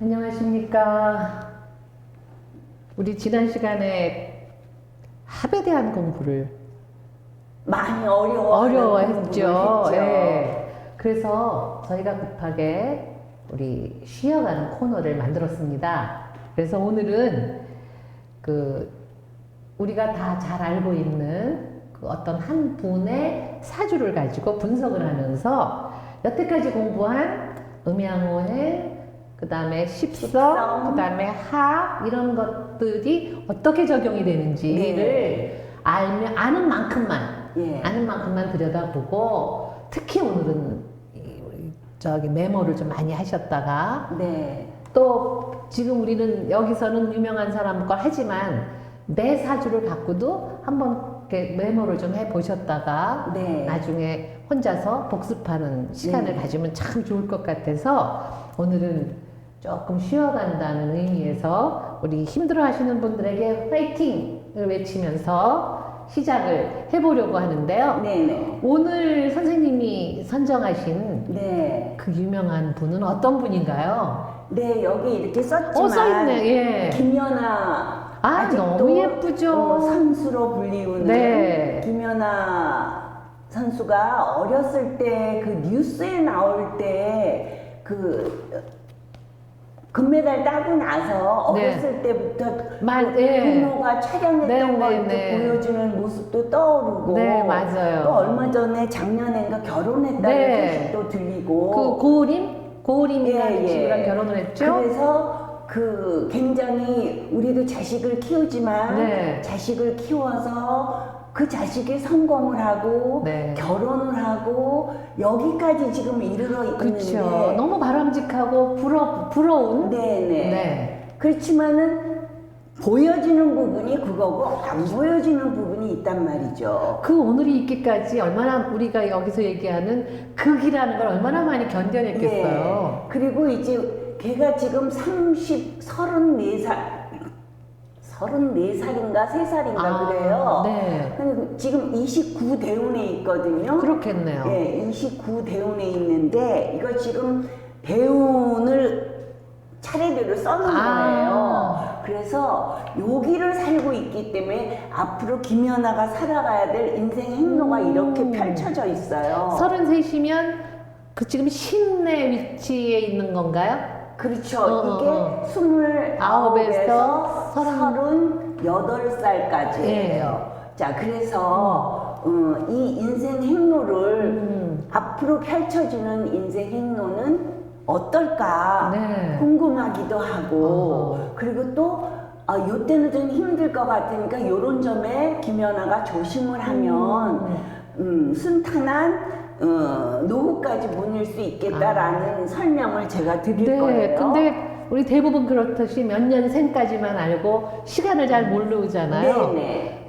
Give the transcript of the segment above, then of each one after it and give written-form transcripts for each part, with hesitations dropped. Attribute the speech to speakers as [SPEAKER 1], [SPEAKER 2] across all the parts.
[SPEAKER 1] 안녕하십니까. 우리 지난 시간에 합에 대한 공부를
[SPEAKER 2] 많이
[SPEAKER 1] 어려워했죠. 예. 그래서 저희가 급하게 우리 쉬어가는 코너를 만들었습니다. 그래서 오늘은 우리가 다 잘 알고 있는 그 어떤 한 분의 사주를 가지고 분석을 하면서 여태까지 공부한 음양오행, 그 다음에 십성, 그 다음에 하, 이런 것들이 어떻게 적용이 되는지를 아는 만큼만, 아는 만큼만 들여다보고, 특히 오늘은 저기 메모를 좀 많이 하셨다가, 또 지금 우리는 여기서는 유명한 사람 걸 하지만 내 사주를 갖고도 한번 이렇게 메모를 좀 해보셨다가 나중에 혼자서 복습하는 시간을 가지면 참 좋을 것 같아서 오늘은 조금 쉬어간다는 의미에서 우리 힘들어 하시는 분들에게 화이팅을 외치면서 시작을 해보려고 하는데요. 오늘 선생님이 선정하신 그 유명한 분은 어떤 분인가요?
[SPEAKER 2] 여기 이렇게 썼지만
[SPEAKER 1] 써있네.
[SPEAKER 2] 김연아
[SPEAKER 1] 너무 예쁘죠.
[SPEAKER 2] 선수로 불리우는 김연아 선수가 어렸을 때 그 뉴스에 나올 때 금메달 따고 나서 어렸을 때부터 부모가 촬영했던 걸 보여주는 모습도 떠오르고 또 얼마 전에 작년엔가 결혼했다는 소식도 들리고
[SPEAKER 1] 그 고우림이라는 친구랑 결혼을 했죠.
[SPEAKER 2] 그래서 굉장히 우리도 자식을 키우지만 자식을 키워서 그 자식이 성공을 하고 결혼을 하고 여기까지 지금 이르러 있는데
[SPEAKER 1] 너무 바람직하고 부러운
[SPEAKER 2] 그렇지만은 보여지는 부분이 그거고 안 보여지는 부분이 있단 말이죠.
[SPEAKER 1] 그 오늘이 있기까지 얼마나 우리가 여기서 얘기하는 극이라는 걸 얼마나 많이 견뎌냈겠어요.
[SPEAKER 2] 그리고 이제 걔가 지금 34살인가 3살인가 그래요. 지금 29대운에 있거든요.
[SPEAKER 1] 그렇겠네요.
[SPEAKER 2] 29대운에 있는데 이거 지금 대운을 차례대로 써놓은 거예요. 그래서 여기를 살고 있기 때문에 앞으로 김연아가 살아가야 될 인생 행로가 이렇게 펼쳐져 있어요.
[SPEAKER 1] 33이면 지금 신의 위치에 있는 건가요?
[SPEAKER 2] 그렇죠. 이게 29에서 38살까지예요. 자, 그래서 이 인생 행로를 앞으로 펼쳐지는 인생 행로는 어떨까 궁금하기도 하고 그리고 또 요때는 좀 힘들 것 같으니까 요런 점에 김연아가 조심을 하면 순탄한 노후까지 보낼 수 있겠다라는 설명을 제가 드릴 거예요.
[SPEAKER 1] 근데 우리 대부분 그렇듯이 몇 년생까지만 알고 시간을 잘 모르잖아요.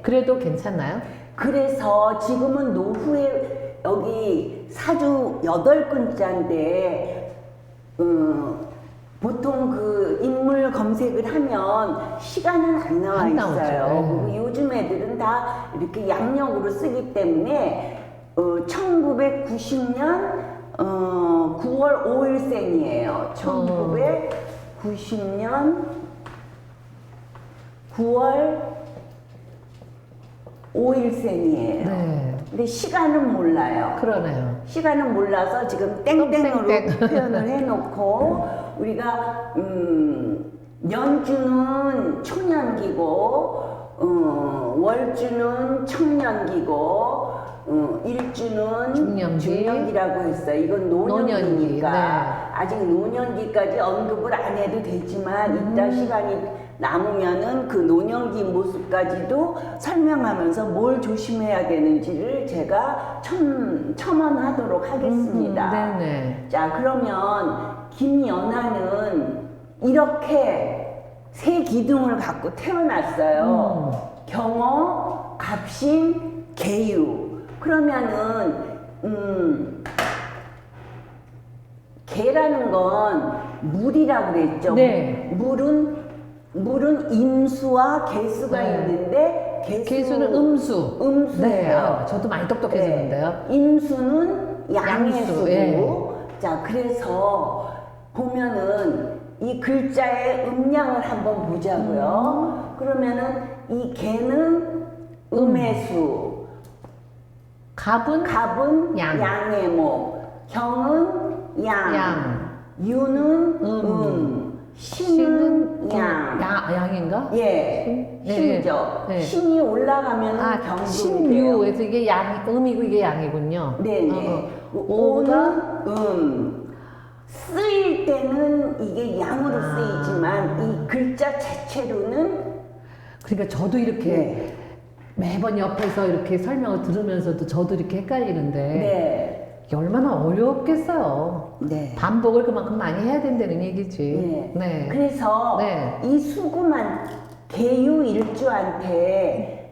[SPEAKER 1] 그래도 괜찮나요?
[SPEAKER 2] 그래서 지금은 노후에 여기 사주 8글자인데 보통 그 인물 검색을 하면 시간은 안 나와 있어요. 그리고 요즘 애들은 다 이렇게 양력으로 쓰기 때문에 1990년 9월 5일생이에요. 1990년 9월 5일생이에요. 근데 시간은 몰라요.
[SPEAKER 1] 그러네요.
[SPEAKER 2] 시간은 몰라서 지금 땡땡으로 표현을 해놓고 우리가 연주는 초년기고 월주는 청년기고 일주는 중년기라고 했어요. 이건 노년기니까 아직 노년기까지 언급을 안 해도 되지만 이따 시간이 남으면은 그 노년기 모습까지도 설명하면서 뭘 조심해야 되는지를 제가 첨언하도록 하겠습니다. 자, 그러면 김연아는 이렇게 세 기둥을 갖고 태어났어요. 경어, 갑신, 계유. 그러면은 개라는 건 물이라고 그랬죠. 물은 임수와 개수가 있는데
[SPEAKER 1] 개수는 음수예요. 저도 많이 똑똑해지는데요.
[SPEAKER 2] 임수는 양의 수고. 자, 그래서 보면은 이 글자의 음량을 한번 보자고요. 그러면은 이 개는 음의 갑은
[SPEAKER 1] 양.
[SPEAKER 2] 양의 목, 경은 양, 유는 신은 양.
[SPEAKER 1] 양인가?
[SPEAKER 2] 예,
[SPEAKER 1] 네,
[SPEAKER 2] 신이죠.
[SPEAKER 1] 네.
[SPEAKER 2] 신이 올라가면 경금이 돼요.
[SPEAKER 1] 신유에서 이게 음이고 이게 양이군요.
[SPEAKER 2] 네네. 오는 쓰일 때는 이게 양으로 쓰이지만 이 글자 자체로는
[SPEAKER 1] 그러니까 저도 이렇게 매번 옆에서 이렇게 설명을 들으면서도 저도 이렇게 헷갈리는데 이게 얼마나 어렵겠어요. 반복을 그만큼 많이 해야 된다는 얘기지.
[SPEAKER 2] 그래서 이 수구만 개유일주한테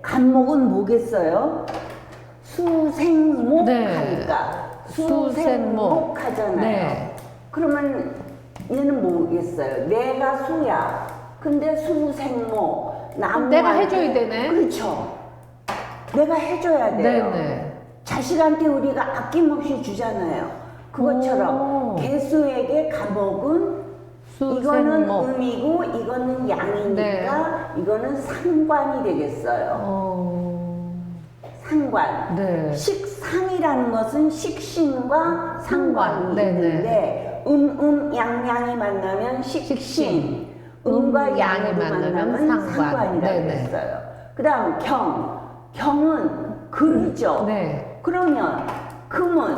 [SPEAKER 2] 간목은 뭐겠어요? 수생목 하니까 수생목 하잖아요. 그러면 얘는 뭐겠어요? 내가 수야. 근데 수생목
[SPEAKER 1] 내가 해줘야 되네.
[SPEAKER 2] 그렇죠. 내가 해줘야 돼요. 자식한테 우리가 아낌없이 주잖아요. 그것처럼 개수에게 간목은 이거는 음이고 이거는 양이니까 이거는 상관이 되겠어요. 상관. 식상이라는 것은 식신과 상관이 있는데 양양이 만나면 식신, 음과 양이 만나면 상관이라고 했어요. 그 다음 경은 금이죠. 그러면 금은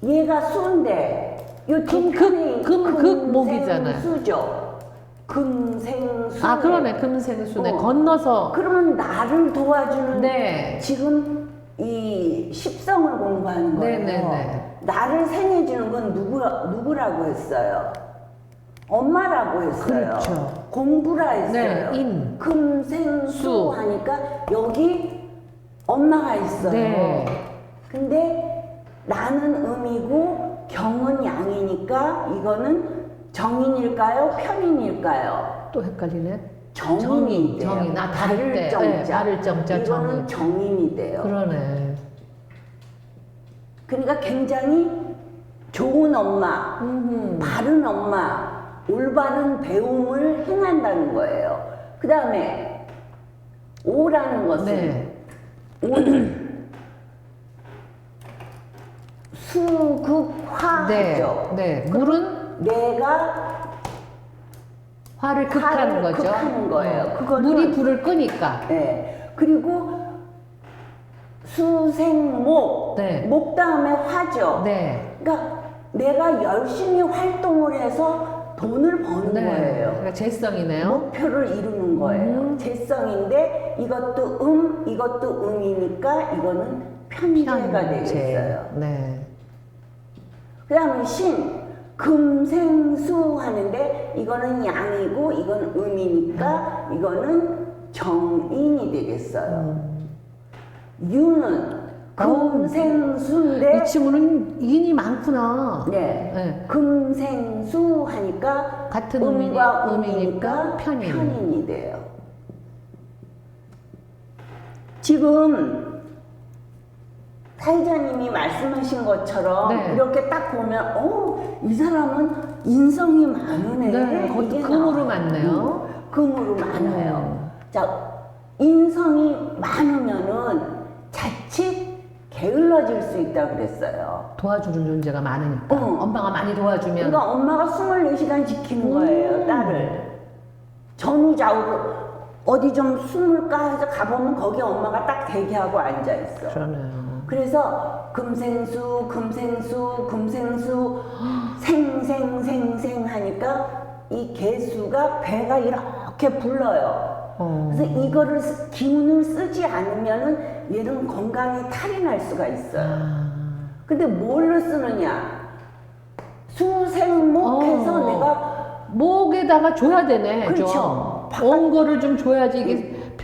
[SPEAKER 2] 얘가 수인데 요 뒷편에
[SPEAKER 1] 금목이잖아요.
[SPEAKER 2] 수죠. 금생수.
[SPEAKER 1] 그러네. 금생수네. 건너서.
[SPEAKER 2] 그러면 나를 도와주는 지금 이 십성을 공부하는 거예요. 나를 생해주는 건 누구라고 했어요? 엄마라고 했어요.
[SPEAKER 1] 그렇죠.
[SPEAKER 2] 공부라 했어요. 금생수 하니까 여기 엄마가 있어요. 근데 나는 음이고 경은 양이니까 이거는 정인일까요? 편인일까요?
[SPEAKER 1] 또 헷갈리네.
[SPEAKER 2] 정인이 돼요.
[SPEAKER 1] 다를 정자. 다를 정자.
[SPEAKER 2] 이거는 정인이 돼요.
[SPEAKER 1] 그러네.
[SPEAKER 2] 그러니까 굉장히 좋은 엄마, 바른 엄마, 올바른 배움을 행한다는 거예요. 그 다음에 오라는 것은 오는 수극화죠.
[SPEAKER 1] 물은
[SPEAKER 2] 내가
[SPEAKER 1] 화를 극하는 거죠.
[SPEAKER 2] 극하는 거예요. 그거는
[SPEAKER 1] 물이 불을 끄니까.
[SPEAKER 2] 그리고 수생목, 목 다음에 화죠. 그러니까 내가 열심히 활동을 해서 돈을 버는 거예요.
[SPEAKER 1] 그러니까 재성이네요.
[SPEAKER 2] 목표를 이루는 거예요. 재성인데 이것도 음이니까 이거는 편재가 되겠어요. 그 다음에 금생수 하는데 이거는 양이고 이건 음이니까 이거는 정인이 되겠어요. 유는 금생수인데
[SPEAKER 1] 이 친구는 인이 많구나.
[SPEAKER 2] 금생수 하니까
[SPEAKER 1] 같은
[SPEAKER 2] 음과
[SPEAKER 1] 음이니까
[SPEAKER 2] 편인이 돼요. 지금 사회자님이 말씀하신 것처럼 이렇게 딱 보면 이 사람은 인성이 많으네.
[SPEAKER 1] 그것도 금으로 많네요.
[SPEAKER 2] 금으로 많아요. 자, 인성이 많으면은 자칫 게을러질 수 있다고 그랬어요.
[SPEAKER 1] 도와주는 존재가 많으니까. 엄마가 많이 도와주면.
[SPEAKER 2] 그러니까 엄마가 24시간 지키는 거예요, 딸을. 전후좌우로 어디 좀 숨을까 해서 가보면 거기 엄마가 딱 대기하고 앉아있어.
[SPEAKER 1] 그러네요.
[SPEAKER 2] 그래서 금생수 생생생생 하니까 이 개수가 배가 이렇게 불러요. 그래서 이거를 기운을 쓰지 않으면은 얘는 건강에 탈이 날 수가 있어요. 근데 뭘로 쓰느냐? 수생목해서 내가
[SPEAKER 1] 목에다가 줘야 되네.
[SPEAKER 2] 그렇죠.
[SPEAKER 1] 온 거를 좀 줘야지 이게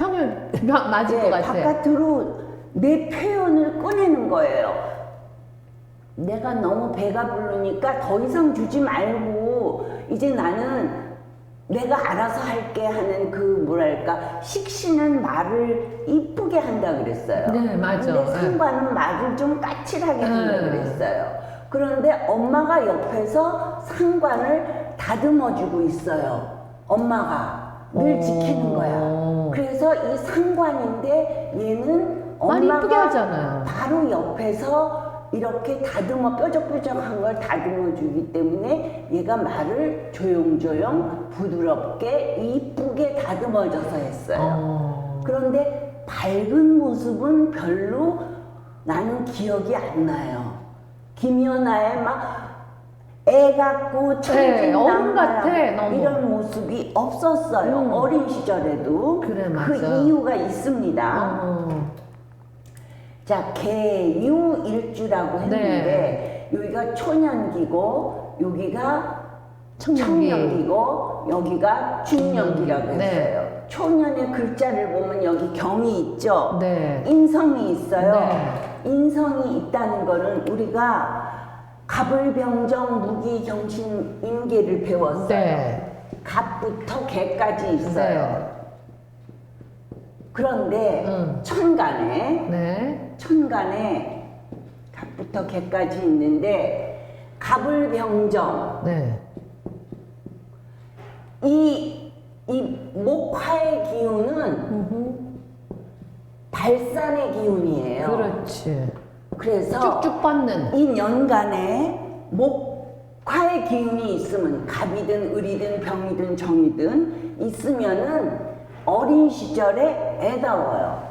[SPEAKER 1] 맞을 것 같아.
[SPEAKER 2] 바깥으로 내 표현을 꺼내는 거예요. 내가 너무 배가 부르니까 더 이상 주지 말고 이제 나는 내가 알아서 할게 하는 그 뭐랄까 식신은 말을 이쁘게 한다 그랬어요.
[SPEAKER 1] 맞아.
[SPEAKER 2] 근데 상관은 말을 좀 까칠하게 한다 그랬어요. 그런데 엄마가 옆에서 상관을 다듬어주고 있어요. 엄마가 늘 지키는 거야. 그래서 이 상관인데 얘는
[SPEAKER 1] 많이 이쁘게
[SPEAKER 2] 엄마가
[SPEAKER 1] 하잖아요.
[SPEAKER 2] 바로 옆에서 이렇게 다듬어 뾰족뾰족한 걸 다듬어 주기 때문에 얘가 말을 조용조용 부드럽게 이쁘게 다듬어져서 했어요. 그런데 밝은 모습은 별로 나는 기억이 안 나요. 김연아의 막 애 같고
[SPEAKER 1] 네, 어른 같아,
[SPEAKER 2] 천진난만한
[SPEAKER 1] 너무.
[SPEAKER 2] 이런 모습이 없었어요. 어린 시절에도.
[SPEAKER 1] 그래,
[SPEAKER 2] 그
[SPEAKER 1] 맞아.
[SPEAKER 2] 이유가 있습니다. 자, 개유일주라고 했는데 여기가 초년기고 여기가 청년기고 여기가 중년기라고 했어요.
[SPEAKER 1] 네.
[SPEAKER 2] 초년의 글자를 보면 여기 경이 있죠.
[SPEAKER 1] 네.
[SPEAKER 2] 인성이 있어요.
[SPEAKER 1] 네.
[SPEAKER 2] 인성이 있다는 거는 우리가 갑을병정 무기경신 임계를 배웠어요.
[SPEAKER 1] 네.
[SPEAKER 2] 갑부터 개까지 있어요.
[SPEAKER 1] 네.
[SPEAKER 2] 그런데 천간에
[SPEAKER 1] 네.
[SPEAKER 2] 갑부터 개까지 있는데 갑을병정
[SPEAKER 1] 네.
[SPEAKER 2] 이 목화의 기운은 발산의 기운이에요.
[SPEAKER 1] 그렇지.
[SPEAKER 2] 그래서
[SPEAKER 1] 쭉쭉 뻗는.
[SPEAKER 2] 이 년간에 목화의 기운이 있으면 갑이든 을이든 병이든 정이든 있으면은 어린 시절에 애다워요.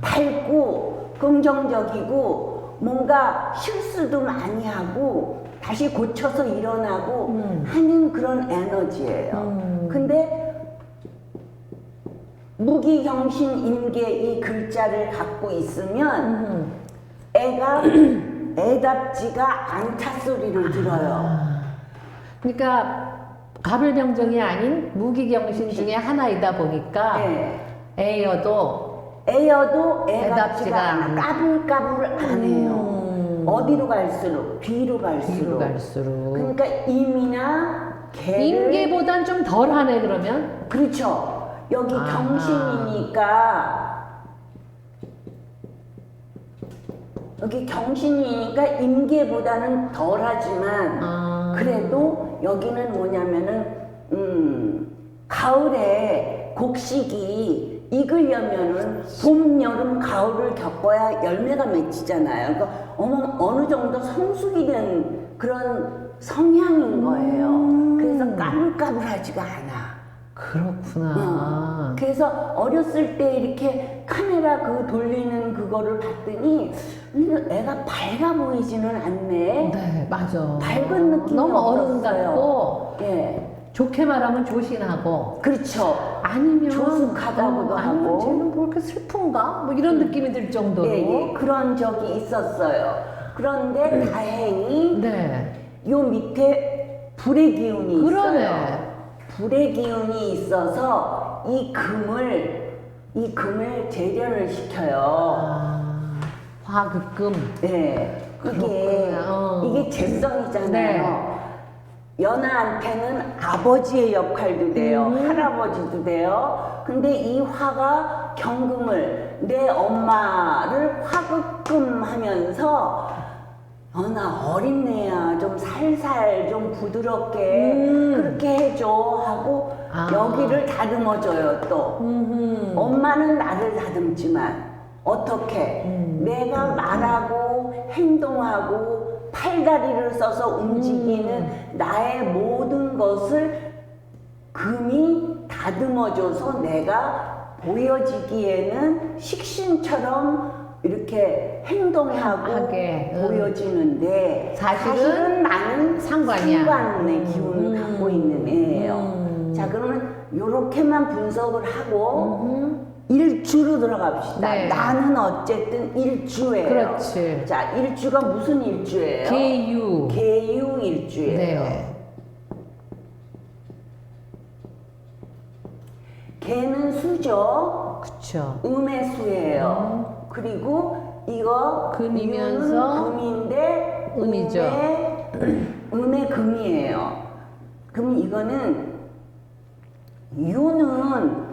[SPEAKER 2] 밝고 긍정적이고 뭔가 실수도 많이 하고 다시 고쳐서 일어나고 하는 그런 에너지예요. 근데 무기경신 임계 이 글자를 갖고 있으면 애가 애답지가 않다 소리를 들어요.
[SPEAKER 1] 그러니까 갑을병정이 아닌 무기경신 중에 하나이다 보니까
[SPEAKER 2] 네.
[SPEAKER 1] 애여도
[SPEAKER 2] 애여도
[SPEAKER 1] 애답지가
[SPEAKER 2] 애답지가 않아.
[SPEAKER 1] 않아.
[SPEAKER 2] 까불까불 안 해요. 어디로 갈수록 뒤로 갈수록.
[SPEAKER 1] 뒤로 갈수록.
[SPEAKER 2] 그러니까 임이나 개를
[SPEAKER 1] 임계보단 좀 덜하네 그러면.
[SPEAKER 2] 그렇죠. 여기
[SPEAKER 1] 아하.
[SPEAKER 2] 경신이니까 임계보다는 덜하지만 그래도 여기는 뭐냐면은 가을에 곡식이 익으려면은 봄, 여름, 가을을 겪어야 열매가 맺히잖아요. 그러니까 어느 정도 성숙이 된 그런 성향인 거예요. 그래서 까불까불하지가 않아.
[SPEAKER 1] 그렇구나.
[SPEAKER 2] 그래서 어렸을 때 이렇게 카메라 그 돌리는 그거를 봤더니 애가 밝아 보이지는 않네.
[SPEAKER 1] 네, 맞아.
[SPEAKER 2] 밝은 느낌이
[SPEAKER 1] 너무 어른
[SPEAKER 2] 없었어요.
[SPEAKER 1] 같고,
[SPEAKER 2] 예,
[SPEAKER 1] 좋게 말하면 조신하고,
[SPEAKER 2] 그렇죠.
[SPEAKER 1] 아니면
[SPEAKER 2] 조숙하다고도
[SPEAKER 1] 아니면
[SPEAKER 2] 하고.
[SPEAKER 1] 쟤는 뭐 이렇게 슬픈가? 뭐 이런 느낌이 들 정도로.
[SPEAKER 2] 예, 예, 그런 적이 있었어요. 그런데 다행히
[SPEAKER 1] 네.
[SPEAKER 2] 요 밑에 불의 기운이
[SPEAKER 1] 그러네.
[SPEAKER 2] 있어요. 불의 기운이 있어서 이 금을 재련을 시켜요.
[SPEAKER 1] 화극금.
[SPEAKER 2] 네,
[SPEAKER 1] 그렇구나.
[SPEAKER 2] 이게 재성이잖아요.
[SPEAKER 1] 네.
[SPEAKER 2] 연하한테는 아버지의 역할도 돼요. 할아버지도 돼요. 근데 이 화가 경금을 내 엄마를 화극금 하면서 연아 어린애야 좀 살살 좀 부드럽게 그렇게 해줘 하고 여기를 다듬어줘요 또. 엄마는 나를 다듬지만 어떻게 내가 말하고 행동하고 팔다리를 써서 움직이는 나의 모든 것을 금이 다듬어줘서 내가 보여지기에는 식신처럼 이렇게 행동하고
[SPEAKER 1] 하게,
[SPEAKER 2] 보여지는데
[SPEAKER 1] 사실은
[SPEAKER 2] 나는
[SPEAKER 1] 상관이야.
[SPEAKER 2] 상관의 기운을 갖고 있는 애예요. 자, 그러면 요렇게만 분석을 하고 일주로 들어갑시다.
[SPEAKER 1] 네.
[SPEAKER 2] 나는 어쨌든 일주예요.
[SPEAKER 1] 그렇지.
[SPEAKER 2] 자, 일주가 무슨 일주예요?
[SPEAKER 1] 개유.
[SPEAKER 2] 개유 일주예요.
[SPEAKER 1] 네.
[SPEAKER 2] 개는 수죠.
[SPEAKER 1] 그쵸.
[SPEAKER 2] 음의 수예요. 그리고 이거
[SPEAKER 1] 금이면서
[SPEAKER 2] 유는 금인데
[SPEAKER 1] 음이죠.
[SPEAKER 2] 음의 금이에요. 그럼 이거는 유는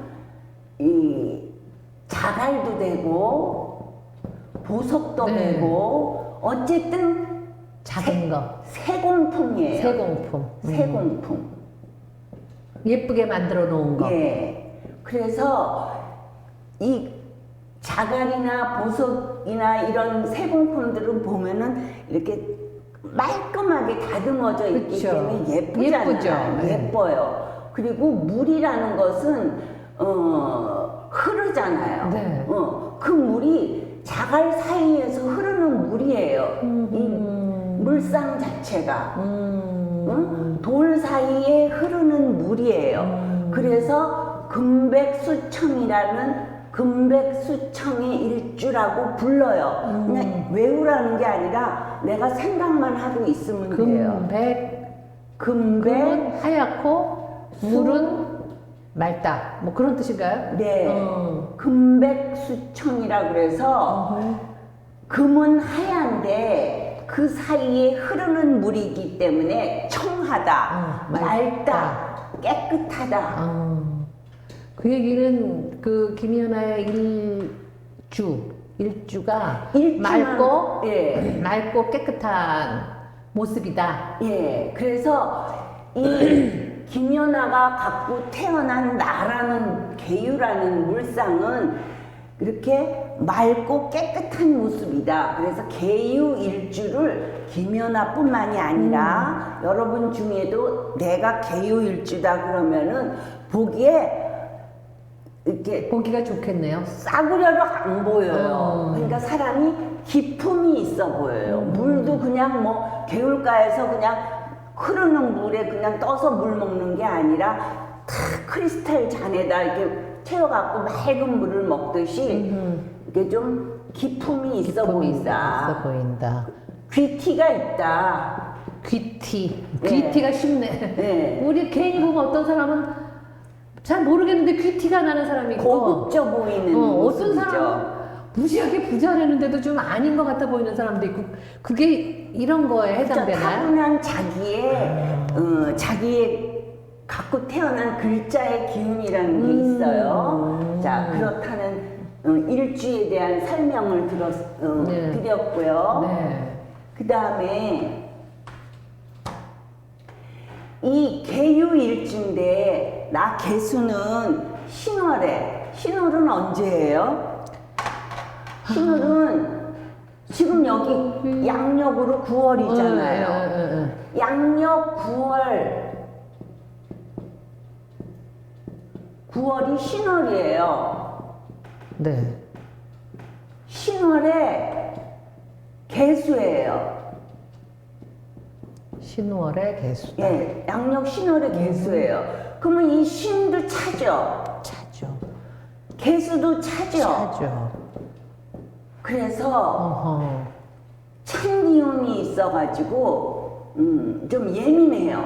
[SPEAKER 2] 이 자갈도 되고 보석도
[SPEAKER 1] 네.
[SPEAKER 2] 되고 어쨌든
[SPEAKER 1] 작은 거.
[SPEAKER 2] 세공품이에요.
[SPEAKER 1] 세공품.
[SPEAKER 2] 세공품.
[SPEAKER 1] 예쁘게 만들어 놓은 거.
[SPEAKER 2] 예. 그래서 이 자갈이나 보석이나 이런 세공품들은 보면은 이렇게 말끔하게 다듬어져 있기
[SPEAKER 1] 그쵸.
[SPEAKER 2] 때문에 예쁘잖아요.
[SPEAKER 1] 예쁘죠.
[SPEAKER 2] 예뻐요. 그리고 물이라는 것은 흐르잖아요.
[SPEAKER 1] 네.
[SPEAKER 2] 그 물이 자갈 사이에서 흐르는 물이에요. 이 물상 자체가 돌 사이에 흐르는 물이에요. 그래서 금백수청이라는 금백수청의 일주라고 불러요. 그냥 외우라는 게 아니라 내가 생각만 하고 있으면 돼요.
[SPEAKER 1] 금은 하얗고 물은 맑다. 뭐 그런 뜻인가요?
[SPEAKER 2] 네. 금백수청이라 그래서 금은 하얀데 그 사이에 흐르는 물이기 때문에 청하다, 맑다, 깨끗하다.
[SPEAKER 1] 그 얘기는 그 김연아의 일주가 맑고
[SPEAKER 2] 예.
[SPEAKER 1] 맑고 깨끗한 모습이다.
[SPEAKER 2] 예. 그래서 이 김연아가 갖고 태어난 나라는 계유라는 물상은 이렇게 맑고 깨끗한 모습이다. 그래서 계유 일주를 김연아뿐만이 아니라 여러분 중에도 내가 계유 일주다 그러면은 보기에 이렇게
[SPEAKER 1] 보기가 좋겠네요.
[SPEAKER 2] 싸구려로 안 보여요. 그러니까 사람이 기품이 있어 보여요. 물도 그냥 뭐 개울가에서 그냥 흐르는 물에 그냥 떠서 물 먹는 게 아니라 다 크리스탈 잔에다 이렇게 채워갖고 맑은 물을 먹듯이 이게 좀 기품이 있어 보인다.
[SPEAKER 1] 있어 보인다.
[SPEAKER 2] 귀티가 있다.
[SPEAKER 1] 귀티.
[SPEAKER 2] 네.
[SPEAKER 1] 귀티가 쉽네.
[SPEAKER 2] 네.
[SPEAKER 1] 우리 개인이 보면 어떤 사람은 잘 모르겠는데 귀티가 나는 사람이 있고
[SPEAKER 2] 고급져 보이는
[SPEAKER 1] 어떤
[SPEAKER 2] 모습이죠.
[SPEAKER 1] 사람은 무지하게 부자라는데도 좀 아닌 것 같아 보이는 사람도 있고 그게 이런 거에 해당되나요?
[SPEAKER 2] 타고난 자기의 갖고 태어난 글자의 기운이라는 게 있어요. 자, 그렇다는 일주에 대한 설명을 드렸고요.
[SPEAKER 1] 네.
[SPEAKER 2] 그 다음에 이 계유 일주인데 나 개수는 신월에, 신월은 언제예요? 신월은 지금 여기 양력으로 9월이잖아요. 양력 9월이 신월이에요.
[SPEAKER 1] 네.
[SPEAKER 2] 신월의 개수예요.
[SPEAKER 1] 신월의 개수다.
[SPEAKER 2] 예, 양력 신월의 개수예요. 그러면 이 신도 차죠.
[SPEAKER 1] 차죠.
[SPEAKER 2] 개수도 차죠.
[SPEAKER 1] 차죠.
[SPEAKER 2] 그래서 찬 기운이 있어가지고 좀 예민해요.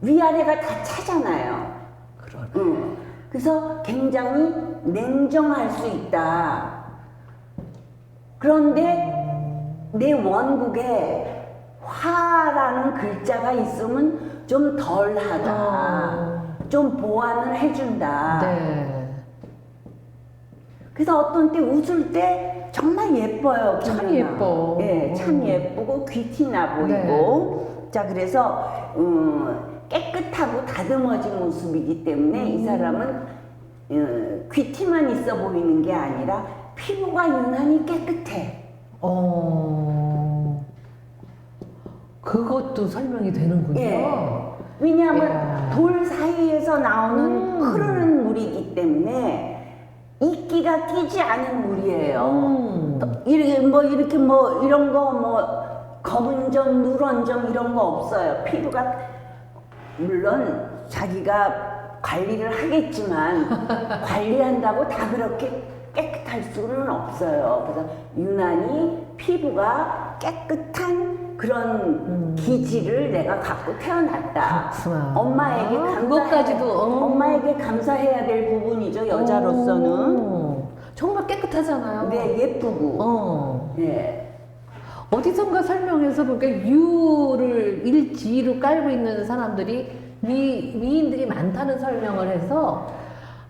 [SPEAKER 2] 위아래가 다 차잖아요.
[SPEAKER 1] 그러네.
[SPEAKER 2] 그래서 굉장히 냉정할 수 있다. 그런데 내 원국에 화라는 글자가 있으면 좀 덜하다. 좀 보완을 해준다.
[SPEAKER 1] 네.
[SPEAKER 2] 그래서 어떤 때 웃을 때 정말 예뻐요.
[SPEAKER 1] 참
[SPEAKER 2] 김연아.
[SPEAKER 1] 예뻐.
[SPEAKER 2] 예, 참 예쁘고 귀티나 보이고. 자, 그래서 깨끗하고 다듬어진 모습이기 때문에 이 사람은 귀티만 있어 보이는 게 아니라 피부가 유난히 깨끗해.
[SPEAKER 1] 그것도 설명이 되는군요.
[SPEAKER 2] 예. 왜냐하면
[SPEAKER 1] 이야.
[SPEAKER 2] 돌 사이에서 나오는 흐르는 물이기 때문에 이끼가 끼지 않은 물이에요. 이렇게 뭐 이런 거 뭐 검은 점, 누런 점 이런 거 없어요. 피부가 물론 자기가 관리를 하겠지만 관리한다고 다 그렇게 깨끗할 수는 없어요. 그래서 유난히 피부가 깨끗한 그런 기질을 내가 갖고 태어났다.
[SPEAKER 1] 그렇구나.
[SPEAKER 2] 엄마에게
[SPEAKER 1] 그것까지도,
[SPEAKER 2] 엄마에게 감사해야 될 부분이죠. 여자로서는.
[SPEAKER 1] 정말 깨끗하잖아요.
[SPEAKER 2] 네, 예쁘고. 네.
[SPEAKER 1] 어디선가 설명해서 보니까 유를 일지로 깔고 있는 사람들이 미인들이 많다는 설명을 해서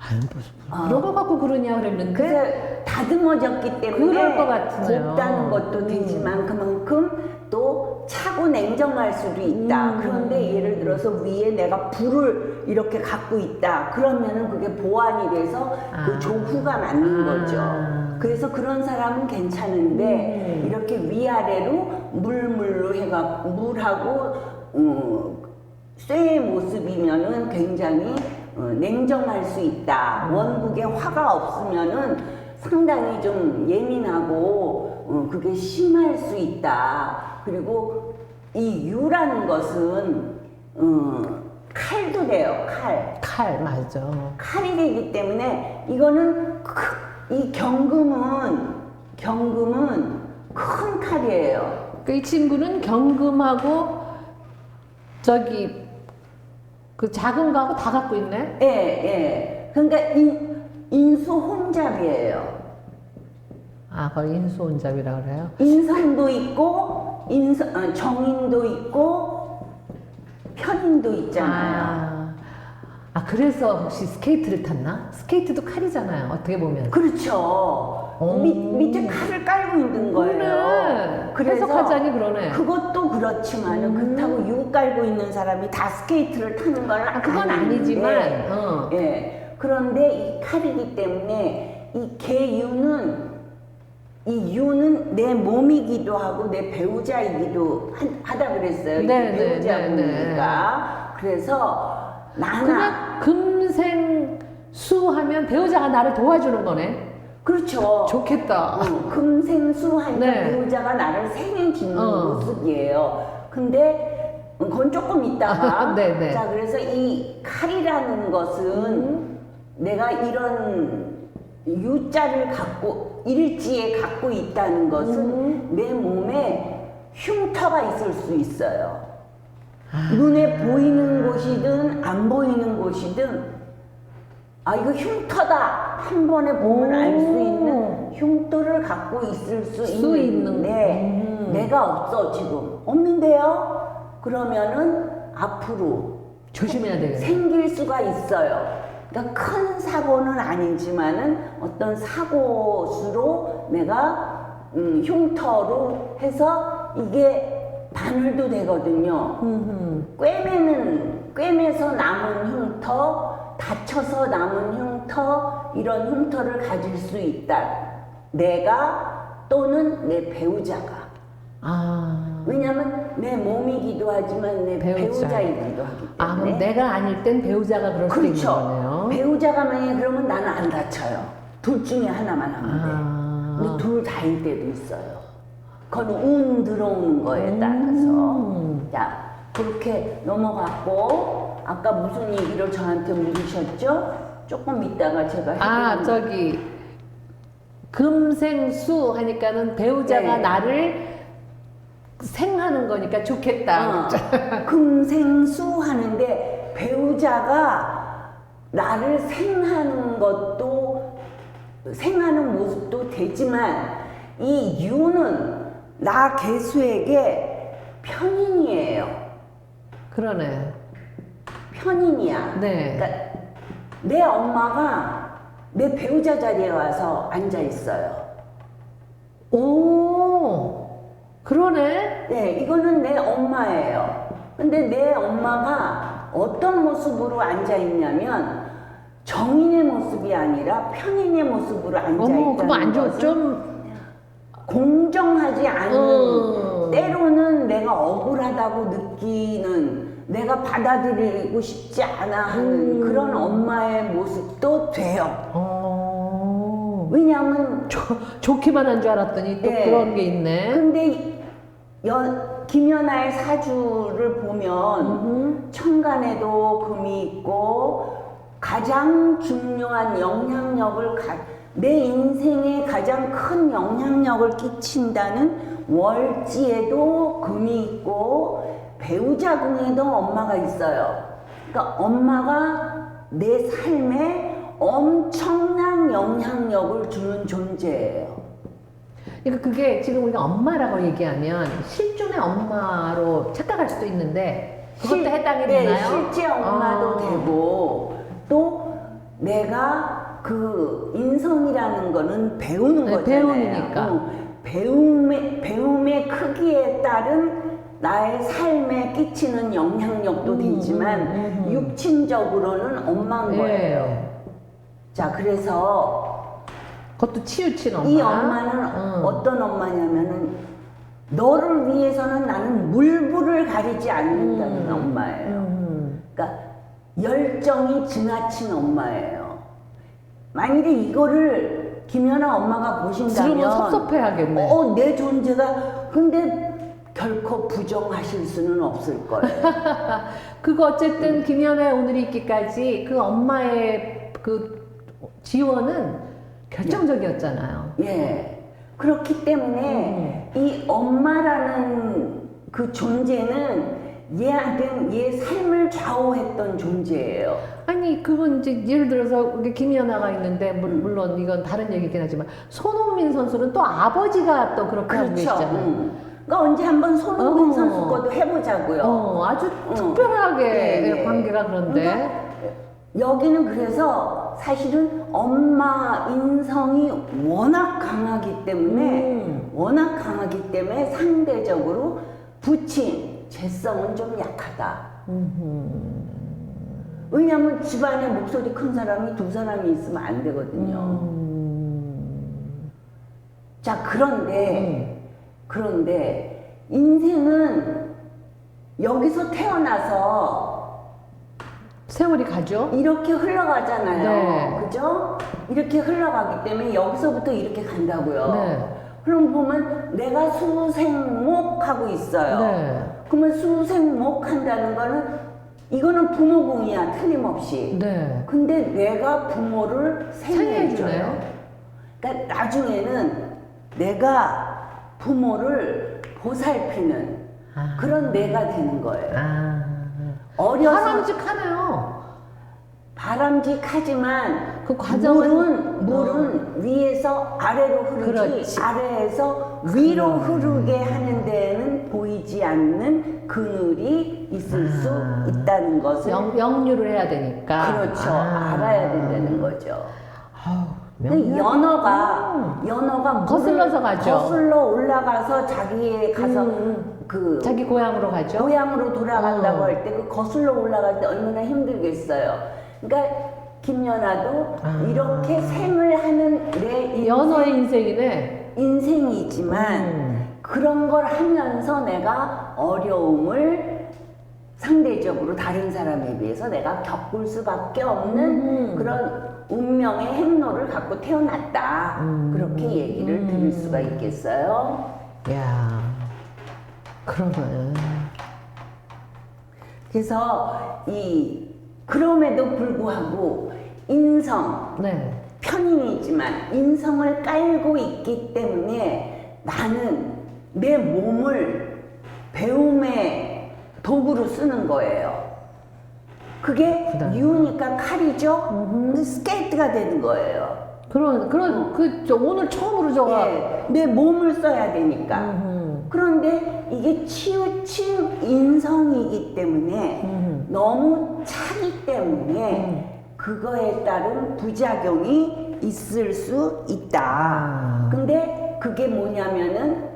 [SPEAKER 1] 아유, 무슨 그런 거 갖고 그러냐 그랬는데.
[SPEAKER 2] 그래서 다듬어졌기 때문에
[SPEAKER 1] 그럴 것 같으네요.
[SPEAKER 2] 곱다는 것도 되지만 그만큼 또 차고 냉정할 수도 있다. 그런데 예를 들어서 위에 내가 불을 이렇게 갖고 있다. 그러면은 그게 보완이 돼서 그 조후가 맞는 거죠. 그래서 그런 사람은 괜찮은데 이렇게 위아래로 물물로 해갖고 물하고 쇠의 모습이면은 굉장히 냉정할 수 있다. 원국에 화가 없으면은 상당히 좀 예민하고 그게 심할 수 있다. 그리고 이 유라는 것은 칼도 돼요.
[SPEAKER 1] 칼 맞아.
[SPEAKER 2] 칼이 되기 때문에 이거는 이 경금은 큰 칼이에요.
[SPEAKER 1] 이 친구는 경금하고 저기 그 작은 거하고 다 갖고 있네.
[SPEAKER 2] 예, 예. 그러니까 인수 혼잡이에요.
[SPEAKER 1] 아, 그걸 인수혼잡이라고 그래요?
[SPEAKER 2] 인성도 있고 정인도 있고 편인도 있잖아요.
[SPEAKER 1] 그래서 혹시 스케이트를 탔나? 스케이트도 칼이잖아요. 어떻게 보면.
[SPEAKER 2] 그렇죠. 밑에 칼을 깔고 있는 거예요.
[SPEAKER 1] 그러네.
[SPEAKER 2] 그래서
[SPEAKER 1] 해석하자니 그러네.
[SPEAKER 2] 그것도 그렇지만은 그렇다고 유 깔고 있는 사람이 다 스케이트를 타는 건
[SPEAKER 1] 그건
[SPEAKER 2] 아닌데,
[SPEAKER 1] 아니지만.
[SPEAKER 2] 예. 그런데 이 칼이기 때문에 이 유는 내 몸이기도 하고 내 배우자이기도 하다 그랬어요.
[SPEAKER 1] 네,
[SPEAKER 2] 이게 배우자분이니까. 그래서
[SPEAKER 1] 그냥 금생수 하면 배우자가 나를 도와주는 거네.
[SPEAKER 2] 그렇죠.
[SPEAKER 1] 좋겠다.
[SPEAKER 2] 금생수하니까
[SPEAKER 1] 네.
[SPEAKER 2] 배우자가 나를 생해주는 모습이에요. 근데 그건 조금 있다가
[SPEAKER 1] 네네.
[SPEAKER 2] 자 그래서 이 칼이라는 것은 내가 이런 유자를 일지에 갖고 있다는 것은 내 몸에 흉터가 있을 수 있어요. 눈에 보이는 곳이든 안 보이는 곳이든 이거 흉터다 한 번에 보면 알 수 있는 흉터를 갖고 있을 수 있는데 내가 없어 지금 없는데요. 그러면은 앞으로
[SPEAKER 1] 조심해야 되겠네.
[SPEAKER 2] 생길 수가 있어요. 그러니까 큰 사고는 아니지만은 어떤 사고수로 내가 흉터로 해서 이게 바늘도 되거든요. 꿰매서 남은 흉터, 다쳐서 남은 흉터, 이런 흉터를 가질 수 있다. 내가 또는 내 배우자가. 왜냐면 내 몸이기도 하지만 내 배우자이기도 하기 때문에.
[SPEAKER 1] 그럼 내가 아닐 땐 배우자가 그럴 수 있는 거네요.
[SPEAKER 2] 배우자가 만약에 그러면 나는 안 다쳐요. 둘 중에 하나만 하면 돼. 근데 둘 다일 때도 있어요. 그건 운 들어오는 거에 따라서. 자, 그렇게 넘어갔고 아까 무슨 얘기를 저한테 물으셨죠? 조금 이따가 제가
[SPEAKER 1] 저기 금생수 하니까는 배우자가 나를 생하는 거니까 좋겠다.
[SPEAKER 2] 금생수 하는데 배우자가 나를 생하는 모습도 되지만 이 유는 나 개수에게 편인이에요.
[SPEAKER 1] 그러네.
[SPEAKER 2] 편인이야.
[SPEAKER 1] 네.
[SPEAKER 2] 그러니까 내 엄마가 내 배우자 자리에 와서 앉아 있어요.
[SPEAKER 1] 오, 그러네.
[SPEAKER 2] 네, 이거는 내 엄마예요. 근데 내 엄마가 어떤 모습으로 앉아 있냐면 정인의 모습이 아니라 편인의 모습으로 앉아 있다는
[SPEAKER 1] 그럼
[SPEAKER 2] 것은
[SPEAKER 1] 좀
[SPEAKER 2] 공정하지 않은 때로는 내가 억울하다고 느끼는 내가 받아들이고 싶지 않아 하는 그런 엄마의 모습도 돼요.
[SPEAKER 1] 왜냐하면 좋기만 한 줄 알았더니 또 그런 게 있네.
[SPEAKER 2] 근데 김연아의 사주를 보면 천간에도 금이 있고 가장 중요한 영향력을 내 인생에 가장 큰 영향력을 끼친다는 월지에도 금이 있고 배우자궁에도 엄마가 있어요. 그러니까 엄마가 내 삶에 엄청난 영향력을 주는 존재예요.
[SPEAKER 1] 그러니까 그게 지금 우리가 엄마라고 얘기하면 실존의 엄마로 착각할 수도 있는데 그것도 해당이 되나요?
[SPEAKER 2] 실제 엄마도 되고 또 내가 그 인성이라는 거는 배우는
[SPEAKER 1] 네,
[SPEAKER 2] 거잖아요.
[SPEAKER 1] 배움이니까.
[SPEAKER 2] 배움의 크기에 따른 나의 삶에 끼치는 영향력도 되지만 육친적으로는 엄마인 거예요. 자, 그래서
[SPEAKER 1] 그것도 치우친 엄마.
[SPEAKER 2] 이 엄마는 어떤 엄마냐면은 너를 위해서는 나는 물불을 가리지 않는다는 엄마예요. 그러니까 열정이 지나친 엄마예요. 만일에 이거를 김연아 엄마가 보신다면
[SPEAKER 1] 들으면 섭섭해하겠네.
[SPEAKER 2] 내 존재가 근데 결코 부정하실 수는 없을 거예요.
[SPEAKER 1] 그거 어쨌든 김연아의 오늘이 있기까지 그 엄마의 그 지원은 결정적이었잖아요.
[SPEAKER 2] 예. 그렇기 때문에 이 엄마라는 그 존재는 얘한테는 얘 삶을 좌우했던 존재예요.
[SPEAKER 1] 아니 그건 이제 예를 들어서 우리 김연아가 있는데 물론 이건 다른 얘기긴 하지만 손흥민 선수는 또 아버지가 또 그렇게 하고
[SPEAKER 2] 그렇죠.
[SPEAKER 1] 계시잖아요.
[SPEAKER 2] 그러니까 언제 한번 손흥민 선수 것도 해보자고요.
[SPEAKER 1] 아주 특별하게
[SPEAKER 2] 예.
[SPEAKER 1] 관계가 그런데.
[SPEAKER 2] 그러니까 여기는 그래서 사실은 엄마 인성이 워낙 강하기 때문에 상대적으로 부친 재성은 좀 약하다. 왜냐하면 집안에 목소리 큰 사람이 두 사람이 있으면 안 되거든요. 자, 그런데 인생은 여기서 태어나서
[SPEAKER 1] 세월이 가죠?
[SPEAKER 2] 이렇게 흘러가잖아요.
[SPEAKER 1] 네.
[SPEAKER 2] 그죠? 이렇게 흘러가기 때문에 여기서부터 이렇게 간다고요.
[SPEAKER 1] 네.
[SPEAKER 2] 그럼 보면 내가 수생목하고 있어요.
[SPEAKER 1] 네.
[SPEAKER 2] 그러면 수생목한다는 거는 이거는 부모궁이야, 틀림없이.
[SPEAKER 1] 네.
[SPEAKER 2] 근데 내가 부모를 생애해줘요.
[SPEAKER 1] 생애해주네.
[SPEAKER 2] 그러니까 나중에는 내가 부모를 보살피는 그런 내가 되는 거예요. 어려서
[SPEAKER 1] 바람직하네요.
[SPEAKER 2] 바람직하지만
[SPEAKER 1] 그 과정은
[SPEAKER 2] 물은 위에서 아래로 흐르지
[SPEAKER 1] 그렇지.
[SPEAKER 2] 아래에서 위로 흐르게 하는 데에는 보이지 않는 그늘이 있을 수 있다는 것을
[SPEAKER 1] 역류를 해야 되니까.
[SPEAKER 2] 그렇죠. 알아야 된다는 거죠.
[SPEAKER 1] 명리학.
[SPEAKER 2] 연어가
[SPEAKER 1] 거슬러서 가죠.
[SPEAKER 2] 거슬러 올라가서 자기의 가서 그
[SPEAKER 1] 자기 고향으로 가죠.
[SPEAKER 2] 고향으로 돌아간다고 할 때 그 거슬러 올라갈 때 얼마나 힘들겠어요. 그러니까 김연아도 이렇게 생을 하는 내
[SPEAKER 1] 연어의 인생이네.
[SPEAKER 2] 인생이지만 그런 걸 하면서 내가 어려움을 상대적으로 다른 사람에 비해서 내가 겪을 수밖에 없는 그런 운명의 행로를 갖고 태어났다. 그렇게 얘기를 드릴 수가 있겠어요.
[SPEAKER 1] 야, 그러네.
[SPEAKER 2] 그래서 그럼에도 불구하고 인성,
[SPEAKER 1] 네.
[SPEAKER 2] 편인이지만 인성을 깔고 있기 때문에 나는 내 몸을 배움의 도구로 쓰는 거예요. 그게 유니까 칼이죠. 근데 스케이트가 되는 거예요.
[SPEAKER 1] 오늘 처음으로 저가.
[SPEAKER 2] 예, 내 몸을 써야 되니까. 그런데 이게 치우친 인성이기 때문에 너무 차기 때문에 그거에 따른 부작용이 있을 수 있다. 근데 그게 뭐냐면은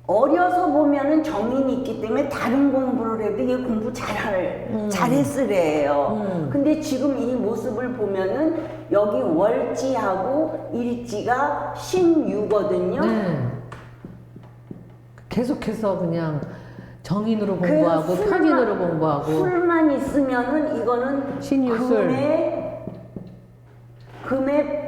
[SPEAKER 2] 어려서 보면은 정인이 있기 때문에 다른 공부를 해도 얘 공부 잘했으래요. 근데 지금 이 모습을 보면은 여기 월지하고 일지가 신유거든요.
[SPEAKER 1] 네. 계속해서 그냥 정인으로 공부하고 편인으로 공부하고.
[SPEAKER 2] 술만 있으면은 이거는
[SPEAKER 1] 신유술.
[SPEAKER 2] 금의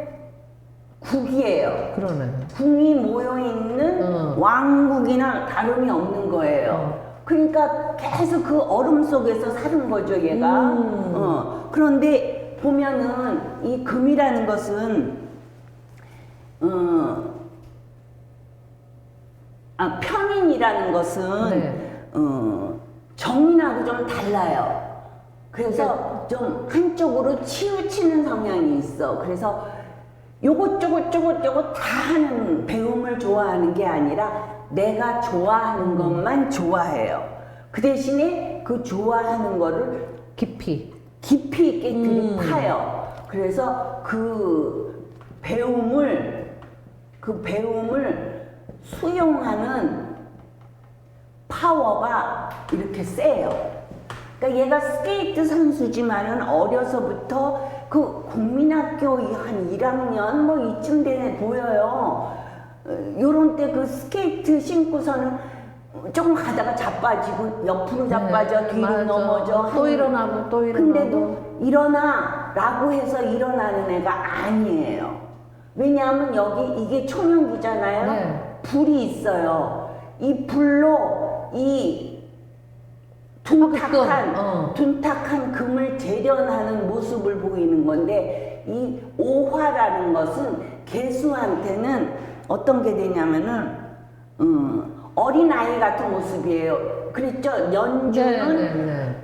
[SPEAKER 2] 국이에요.
[SPEAKER 1] 그러네.
[SPEAKER 2] 궁이 모여있는 왕국이나 다름이 없는 거예요. 그러니까 계속 그 얼음 속에서 사는 거죠, 얘가. 그런데 보면은 이 금이라는 것은, 편인이라는 것은,
[SPEAKER 1] 네.
[SPEAKER 2] 정인하고 좀 달라요. 그래서 좀 한쪽으로 치우치는 성향이 있어. 그래서 요것 저것 다 하는 배움을 좋아하는 게 아니라 내가 좋아하는 것만 좋아해요. 그 대신에 그 좋아하는 거를
[SPEAKER 1] 깊이.
[SPEAKER 2] 깊이 있게 들이파요. 그래서 그 배움을 수용하는 파워가 이렇게 세요. 그러니까 얘가 스케이트 선수지만은 어려서부터 그 국민학교 한 1학년 뭐 이쯤 되네 보여요. 요런 때 그 스케이트 신고서는 조금 가다가 자빠지고 옆으로 자빠져 뒤로
[SPEAKER 1] 맞아.
[SPEAKER 2] 넘어져
[SPEAKER 1] 또 일어나고 또 일어나고.
[SPEAKER 2] 근데도 일어나라고 해서 일어나는 애가 아니에요. 왜냐하면 여기 이게 초명기잖아요.
[SPEAKER 1] 네.
[SPEAKER 2] 불이 있어요. 이 불로 이 둔탁한 금을 재련하는 모습을 보이는 건데 이 오화라는 것은 개수한테는 어떤 게 되냐면은 어린아이 같은 모습이에요. 그랬죠? 연주는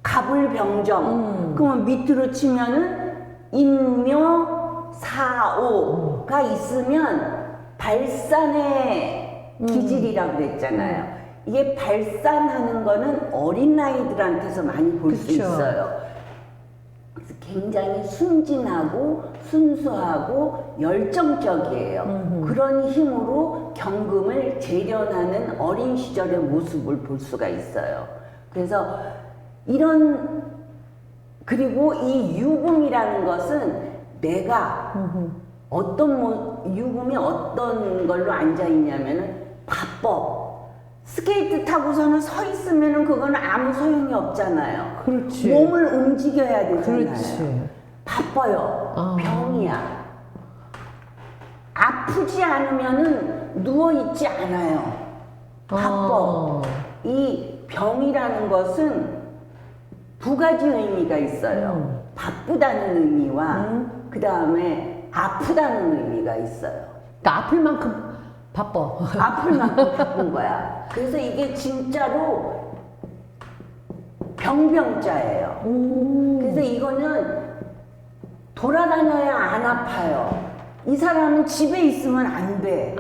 [SPEAKER 2] 갑을병정. 그러면 밑으로 치면은 인묘 사오가 있으면 발산의 기질이라고 그랬잖아요. 이게 발산하는 거는 어린아이들한테서 많이 볼 수 있어요. 그래서 굉장히 순진하고 순수하고 열정적이에요. 그런 힘으로 경금을 재련하는 어린 시절의 모습을 볼 수가 있어요. 그래서 그리고 이 유금이라는 것은 내가 유금이 어떤 걸로 앉아있냐면은 바빠. 스케이트 타고서는 서 있으면은 그거는 아무 소용이 없잖아요.
[SPEAKER 1] 그렇지.
[SPEAKER 2] 몸을 움직여야 되잖아요.
[SPEAKER 1] 그렇지.
[SPEAKER 2] 바빠요. 병이야. 아프지 않으면은 누워있지 않아요. 바빠. 이 병이라는 것은 두 가지 의미가 있어요. 바쁘다는 의미와 그 다음에 아프다는 의미가 있어요.
[SPEAKER 1] 그러니까 아플 만큼 바빠.
[SPEAKER 2] 아플 만큼 바쁜 거야. 그래서 이게 진짜로 병자예요. 그래서 이거는 돌아다녀야 안 아파요. 이 사람은 집에 있으면 안 돼.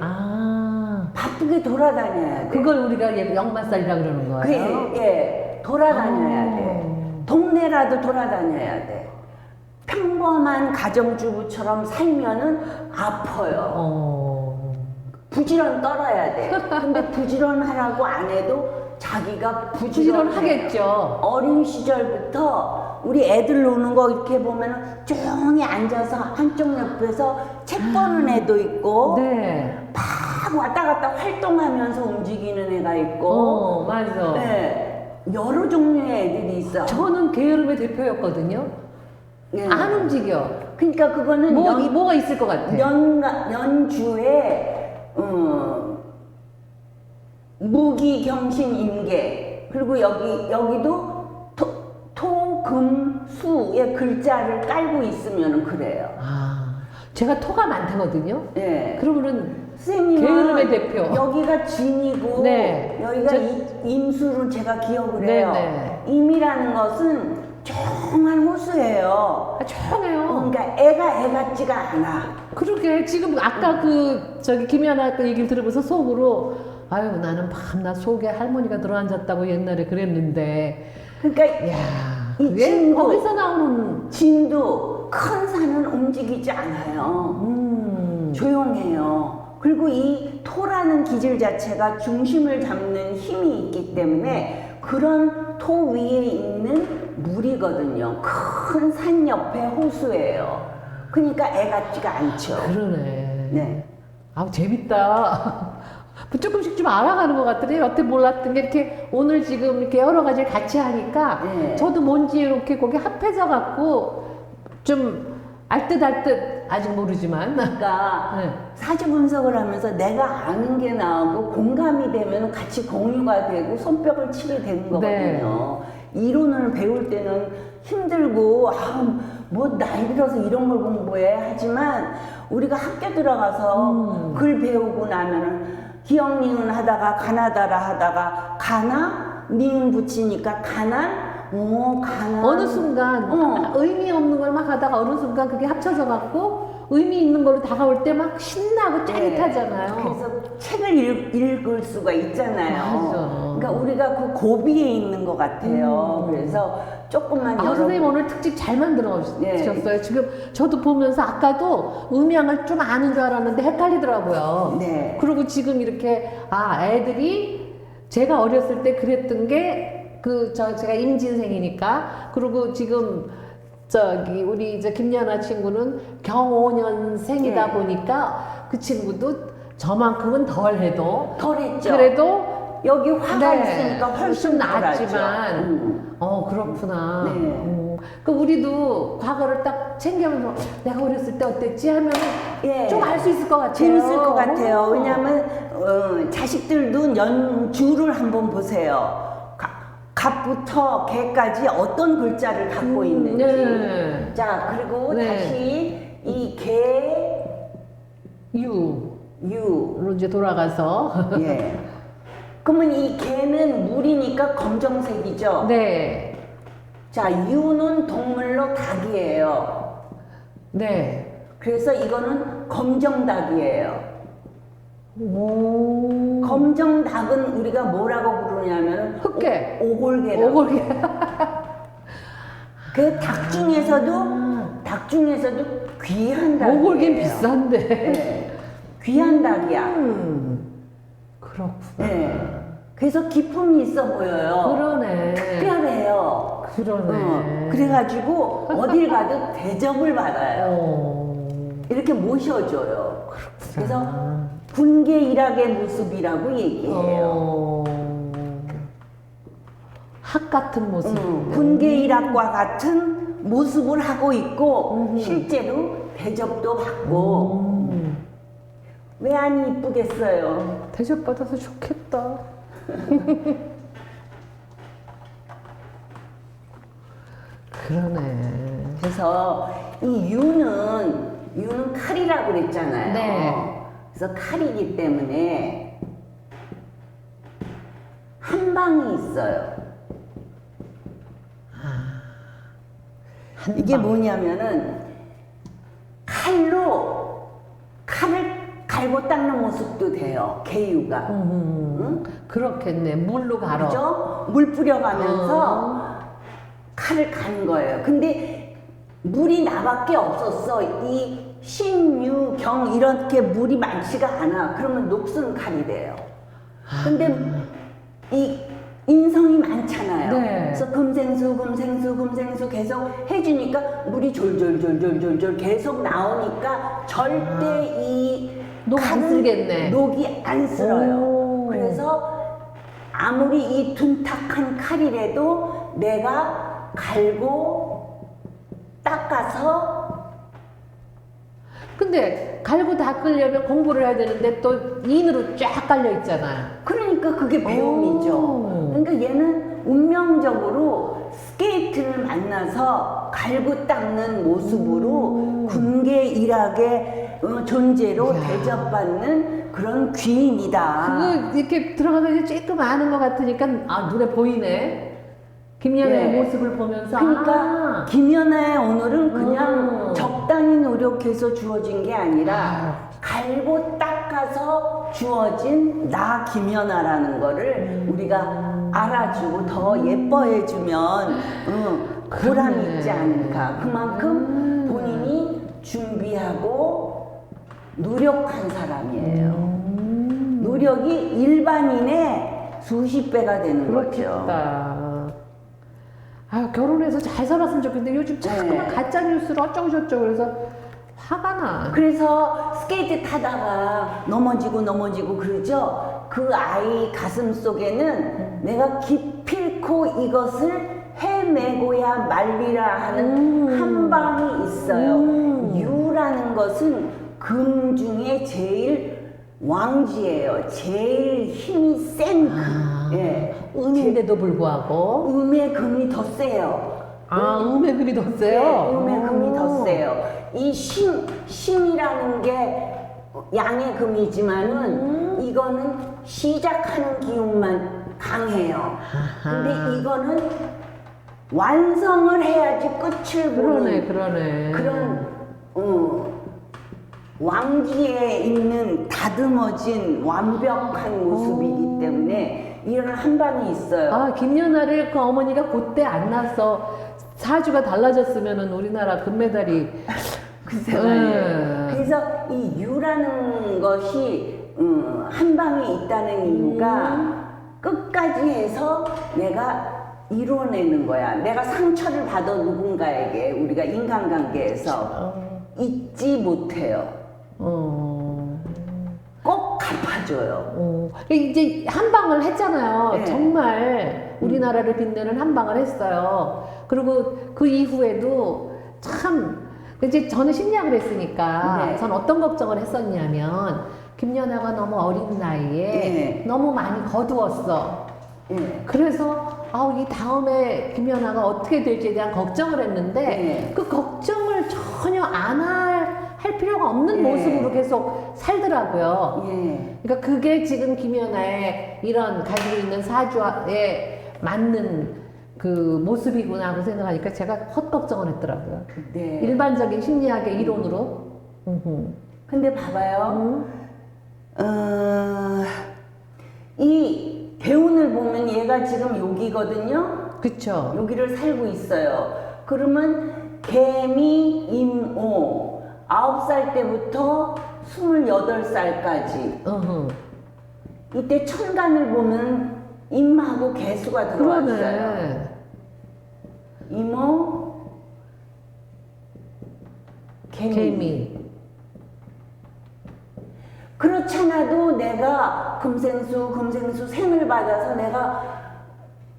[SPEAKER 2] 바쁘게 돌아다녀야 돼.
[SPEAKER 1] 그걸 우리가 역마살이라 그러는 거예요.
[SPEAKER 2] 예, 돌아다녀야 돼. 동네라도 돌아다녀야 돼. 평범한 가정주부처럼 살면은 아파요. 부지런 떨어야 돼. 근데 부지런하라고 안 해도 자기가
[SPEAKER 1] 부지런하겠죠.
[SPEAKER 2] 어린 시절부터 우리 애들 노는 거 이렇게 보면은 조용히 앉아서 한쪽 옆에서 책 보는 애도 있고, 막 왔다 갔다 활동하면서 움직이는 애가 있고,
[SPEAKER 1] 맞아.
[SPEAKER 2] 네, 여러 종류의 애들이 있어.
[SPEAKER 1] 저는 게으름의 대표였거든요. 안 움직여.
[SPEAKER 2] 그러니까 그거는
[SPEAKER 1] 뭐가 있을 것 같아.
[SPEAKER 2] 연주에 무기경신 임계, 그리고 여기도 토금수의 글자를 깔고 있으면 그래요.
[SPEAKER 1] 제가 토가 많다거든요.
[SPEAKER 2] 네.
[SPEAKER 1] 그러면은
[SPEAKER 2] 선생님은
[SPEAKER 1] 게으름의 대표.
[SPEAKER 2] 여기가 진이고 여기가 임수로 제가 기억을 해요. 임이라는 것은 조용한 호수예요.
[SPEAKER 1] 조용해요.
[SPEAKER 2] 그러니까 애 같지가 않아.
[SPEAKER 1] 그러게 지금 아까 김연아 그 얘기를 들으면서 속으로 아유 나는 밤낮 속에 할머니가 들어앉았다고 옛날에 그랬는데.
[SPEAKER 2] 그러니까
[SPEAKER 1] 이 진도, 거기서 나오는
[SPEAKER 2] 진도 큰 산은 움직이지 않아요. 조용해요. 그리고 이 토라는 기질 자체가 중심을 잡는 힘이 있기 때문에 그런 토 위에 있는 물이거든요. 큰 산 옆에 호수예요. 그러니까 애 같지가 않죠.
[SPEAKER 1] 그러네.
[SPEAKER 2] 네.
[SPEAKER 1] 재밌다. 조금씩 좀 알아가는 것 같더니 여태 몰랐던 게 이렇게 오늘 지금 이렇게 여러 가지를 같이 하니까 저도 뭔지 이렇게 거기 합해져 갖고 좀 알 듯 아직 모르지만
[SPEAKER 2] 그러니까 사주 분석을 하면서 내가 아는 게 나오고 공감이 되면 같이 공유가 되고 손뼉을 치게 되는 거거든요. 이론을 배울 때는 힘들고 뭐 나이 들어서 이런 걸 공부해 하지만 우리가 학교 들어가서 글 배우고 나면은 기역 니은 하다가 가나다라 하다가 가나 니은 붙이니까 가난 가난
[SPEAKER 1] 어느 순간 의미 없는 걸 막 하다가 어느 순간 그게 합쳐져 갖고 의미 있는 걸로 다가올 때 막 신나고 짜릿하잖아요.
[SPEAKER 2] 그래서 책을 읽을 수가 있잖아요.
[SPEAKER 1] 맞아.
[SPEAKER 2] 그러니까 우리가 그 고비에 있는 것 같아요. 그래서 조금만
[SPEAKER 1] 선생님 오늘 특집 잘 만들어 주셨어요. 지금 저도 보면서 아까도 음양을 좀 아는 줄 알았는데 헷갈리더라고요.
[SPEAKER 2] 네.
[SPEAKER 1] 그리고 지금 이렇게 애들이 제가 어렸을 때 그랬던 게 제가 임진생이니까, 그리고 지금 우리 김연아 친구는 경오년생이다
[SPEAKER 2] 네.
[SPEAKER 1] 보니까 그 친구도 저만큼은 덜해도
[SPEAKER 2] 덜했죠.
[SPEAKER 1] 그래도
[SPEAKER 2] 여기 화가 있으니까 훨씬
[SPEAKER 1] 낫지만 그렇구나.
[SPEAKER 2] 네.
[SPEAKER 1] 그 우리도 과거를 딱 챙겨보면서 내가 어렸을 때 어땠지 하면 좀 알 수 있을 것 같아요.
[SPEAKER 2] 재밌을 것 같아요. 왜냐하면 자식들도 연주를 한번 보세요. 갑부터 개까지 어떤 글자를 갖고 있는지.
[SPEAKER 1] 네.
[SPEAKER 2] 자, 그리고
[SPEAKER 1] 네.
[SPEAKER 2] 다시 이 개,
[SPEAKER 1] 유로 이제 돌아가서.
[SPEAKER 2] 예. 그러면 이 개는 물이니까 검정색이죠.
[SPEAKER 1] 네.
[SPEAKER 2] 자, 유는 동물로 닭이에요.
[SPEAKER 1] 네.
[SPEAKER 2] 그래서 이거는 검정닭이에요.
[SPEAKER 1] 오.
[SPEAKER 2] 검정닭은 우리가 뭐라고 부르냐면
[SPEAKER 1] 흑개.
[SPEAKER 2] 오골개라고.
[SPEAKER 1] 오골개.
[SPEAKER 2] 그 닭 중에서도 귀한 닭이에요.
[SPEAKER 1] 오골개는 비싼데.
[SPEAKER 2] 네. 귀한 닭이야.
[SPEAKER 1] 그렇구나.
[SPEAKER 2] 네. 그래서 기품이 있어 보여요.
[SPEAKER 1] 그러네.
[SPEAKER 2] 특별해요.
[SPEAKER 1] 그러네.
[SPEAKER 2] 그래가지고 어딜 가도 대접을 받아요. 이렇게 모셔줘요. 그래서 군계 일학의 모습이라고 얘기해요.
[SPEAKER 1] 학 같은 모습.
[SPEAKER 2] 군계 일학과 같은 모습을 하고 있고 실제로 대접도 받고. 왜 안 이쁘겠어요?
[SPEAKER 1] 대접받아서 좋겠다. 그러네.
[SPEAKER 2] 그래서 이 유는 칼이라고 그랬잖아요.
[SPEAKER 1] 네.
[SPEAKER 2] 그래서 칼이기 때문에 한 방이 있어요. 이게 뭐냐면은 칼을 갈고 닦는 모습도 돼요. 개유가. 응?
[SPEAKER 1] 그렇겠네. 물로 갈아.
[SPEAKER 2] 그죠? 물 뿌려가면서 칼을 간 거예요. 근데 물이 나밖에 없었어. 이 신유경 이렇게 물이 많지가 않아. 그러면 녹슨 칼이 돼요. 근데 이 인성이 많잖아요.
[SPEAKER 1] 네.
[SPEAKER 2] 그래서 금생수 계속 해주니까 물이 졸졸 계속 나오니까 절대 이
[SPEAKER 1] 녹 안 쓸겠네.
[SPEAKER 2] 녹이 안 쓸어요.
[SPEAKER 1] 오.
[SPEAKER 2] 그래서 아무리 이 둔탁한 칼이라도 내가 갈고 닦아서.
[SPEAKER 1] 근데 갈고 닦으려면 공부를 해야 되는데 또 인으로 쫙 깔려 있잖아요.
[SPEAKER 2] 그러니까 그게 배움이죠.
[SPEAKER 1] 오.
[SPEAKER 2] 그러니까 얘는 운명적으로 스케이트를 만나서 갈고 닦는 모습으로 군계 일학의 존재로
[SPEAKER 1] 이야.
[SPEAKER 2] 대접받는 그런 귀인이다.
[SPEAKER 1] 그거 이렇게 들어가면 조금 아는 것 같으니까 눈에 보이네. 김연아의
[SPEAKER 2] 네.
[SPEAKER 1] 모습을 보면서
[SPEAKER 2] 그러니까 김연아의 오늘은 그냥 적당히 노력해서 주어진 게 아니라 갈고 닦아서 주어진 나 김연아라는 거를 우리가 알아주고 더 예뻐해주면 보람 있지 않을까. 그만큼 본인이 준비하고 노력한 사람이에요. 노력이 일반인의 수십 배가 되는 거죠.
[SPEAKER 1] 그렇겠다. 결혼해서 잘 살았으면 좋겠는데 요즘 자꾸만 가짜 뉴스로 어쩌고저쩌고 그래서 화가 나.
[SPEAKER 2] 그래서 스케이트 타다가 넘어지고 그러죠. 그 아이 가슴 속에는 내가 기필코 이것을 해내고야 말리라 하는 한 방이 있어요. 유라는 것은 금 중에 제일 왕지예요. 제일 힘이 센 금. 예.
[SPEAKER 1] 음인데도 불구하고.
[SPEAKER 2] 음의 금이 더 세요.
[SPEAKER 1] 음의 금이 더 세요?
[SPEAKER 2] 네, 음의 금이 더 세요. 이 신이라는 게 양의 금이지만은 이거는 시작하는 기운만 강해요. 근데 이거는 완성을 해야지 끝을 보는
[SPEAKER 1] 그러네.
[SPEAKER 2] 그런 왕지에 있는 다듬어진 완벽한 모습이기 때문에 이런 한방이 있어요.
[SPEAKER 1] 아, 김연아를 그 어머니가 그때 안 낳아서 사주가 달라졌으면은 우리나라 금메달이
[SPEAKER 2] 글쎄 말이에요. 그래서 이 유라는 것이 한방에 있다는 이유가 끝까지 해서 내가 이뤄내는 거야. 내가 상처를 받아 누군가에게 우리가 인간관계에서 잊지 못해요. 꼭 갚아줘요.
[SPEAKER 1] 이제 한방을 했잖아요.
[SPEAKER 2] 네.
[SPEAKER 1] 정말 우리나라를 빛내는 한방을 했어요. 그리고 그 이후에도 참 이제 저는 심리학을 했으니까
[SPEAKER 2] 네.
[SPEAKER 1] 전 어떤 걱정을 했었냐면 김연아가 너무 어린 나이에
[SPEAKER 2] 네.
[SPEAKER 1] 너무 많이 거두었어. 그래서 이 다음에 김연아가 어떻게 될지에 대한 걱정을 했는데 그 걱정을 전혀 안 할 필요가 없는 모습으로 계속 살더라고요. 그러니까 그게 지금 김연아의 이런 가지고 있는 사주에 맞는 그 모습이구나 하고 생각하니까 제가 헛걱정을 했더라고요.
[SPEAKER 2] 네.
[SPEAKER 1] 일반적인 심리학의 이론으로.
[SPEAKER 2] 근데 봐봐요. 이 대운을 보면 얘가 지금 여기거든요.
[SPEAKER 1] 그쵸.
[SPEAKER 2] 여기를 살고 있어요. 그러면 개미, 임오 9살 때부터 28살까지 이때 천간을 보면 임하고 개수가 들어왔어요.
[SPEAKER 1] 그러네.
[SPEAKER 2] 임오, 개미. 그렇잖아도 내가 금생수 생을 받아서 내가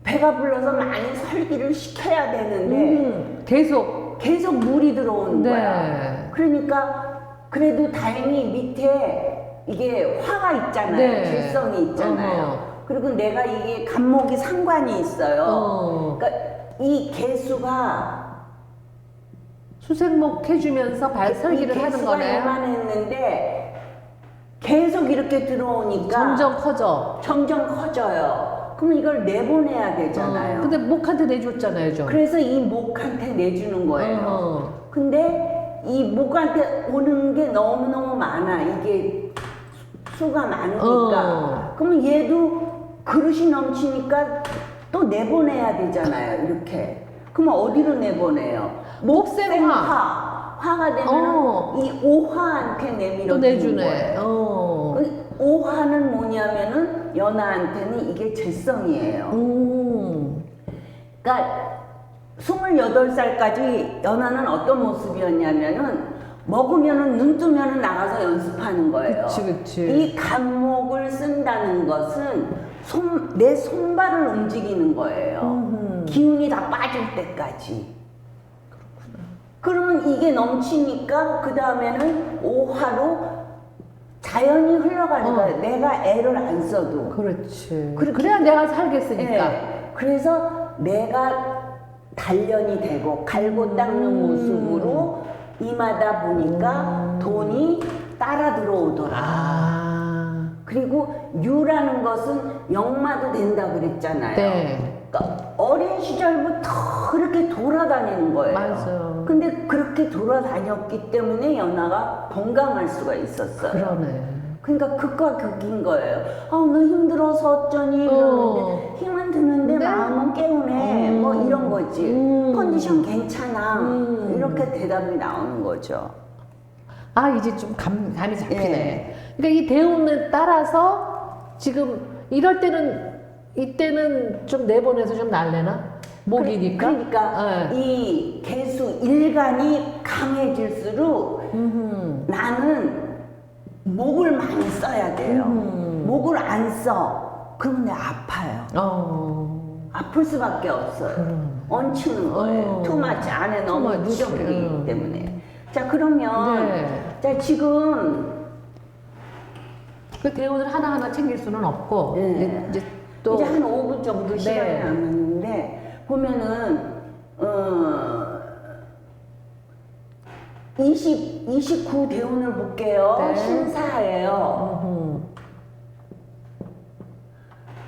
[SPEAKER 2] 배가 불러서 많이 설기를 시켜야 되는데
[SPEAKER 1] 계속
[SPEAKER 2] 물이 들어오는
[SPEAKER 1] 네.
[SPEAKER 2] 거야. 그러니까 그래도 다행히 밑에 이게 화가 있잖아요.
[SPEAKER 1] 네.
[SPEAKER 2] 질성이 있잖아요. 그리고 내가 이게 간목이 상관이 있어요. 그러니까 이 개수가
[SPEAKER 1] 수생목 해주면서 설기를 하는 거네요.
[SPEAKER 2] 개수가 요만했는데 계속 이렇게 들어오니까 점점 커져요. 그럼 이걸 내보내야 되잖아요.
[SPEAKER 1] 근데 목한테 내줬잖아요, 좀.
[SPEAKER 2] 그래서 이 목한테 내주는 거예요. 근데 이 목한테 오는 게 너무너무 많아. 이게 수가 많으니까. 그러면 얘도 그릇이 넘치니까 또 내보내야 되잖아요. 이렇게. 그러면 어디로 내보내요? 목생화. 화가 되면 이 오화한테 내밀어 주는 거예요. 오화는 뭐냐면은 연하한테는 이게 재성이에요. 그러니까 28살까지 연하는 어떤 모습이었냐면은 먹으면은 눈 뜨면은 나가서 연습하는 거예요.
[SPEAKER 1] 그치.
[SPEAKER 2] 이 간목을 쓴다는 것은 내 손발을 움직이는 거예요. 기운이 다 빠질 때까지. 그러면 이게 넘치니까 그 다음에는 오화로 자연이 흘러가는 거예요. 내가 애를 안 써도.
[SPEAKER 1] 그렇지. 그래야 내가 살겠으니까.
[SPEAKER 2] 네. 그래서 내가 단련이 되고 갈고 닦는 모습으로 임하다 보니까 돈이 따라 들어오더라. 그리고 유라는 것은 역마도 된다 그랬잖아요.
[SPEAKER 1] 네.
[SPEAKER 2] 그러니까 어린 시절부터 그렇게 돌아다니는 거예요.
[SPEAKER 1] 맞아요.
[SPEAKER 2] 근데 그렇게 돌아다녔기 때문에 연하가 건강할 수가 있었어요.
[SPEAKER 1] 그러네.
[SPEAKER 2] 그러니까 극과 극인 거예요. 너 힘들어서 어쩌니 그러는데 힘은 드는데 마음은 깨우네. 뭐 이런 거지. 컨디션 괜찮아. 이렇게 대답이 나오는 거죠.
[SPEAKER 1] 이제 좀 감이 잡히네. 그러니까 이 대운에 따라서 지금 이때는 좀 내보내서 좀 날래나? 목이니까?
[SPEAKER 2] 그러니까 이 개수 일간이 강해질수록 나는 목을 많이 써야 돼요. 목을 안 써. 그러면 내가 아파요. 아플 수밖에 없어요. 얹히는 거예요. 투마치 안에 너무 누적이기 때문에. 자, 그러면 자, 지금
[SPEAKER 1] 그 대운을 하나하나 챙길 수는 없고 이제 또
[SPEAKER 2] 이제 한 5분 정도 시간이 남았는데 보면은 29 대운을 볼게요. 신사예요.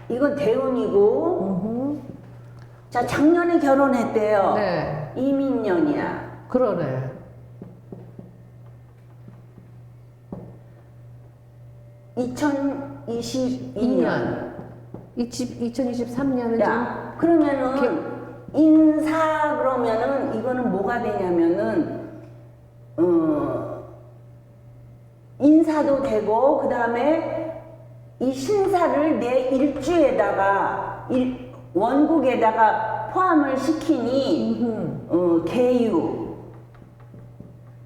[SPEAKER 2] 이건 대운이고 자, 작년에 결혼했대요. 이민년이야.
[SPEAKER 1] 그러네.
[SPEAKER 2] 2022년
[SPEAKER 1] 2023년은
[SPEAKER 2] 야, 그러면은 인사 그러면은 이거는 뭐가 되냐면은 인사도 되고 그 다음에 이 신사를 내 일주에다가 원국에다가 포함을 시키니 계유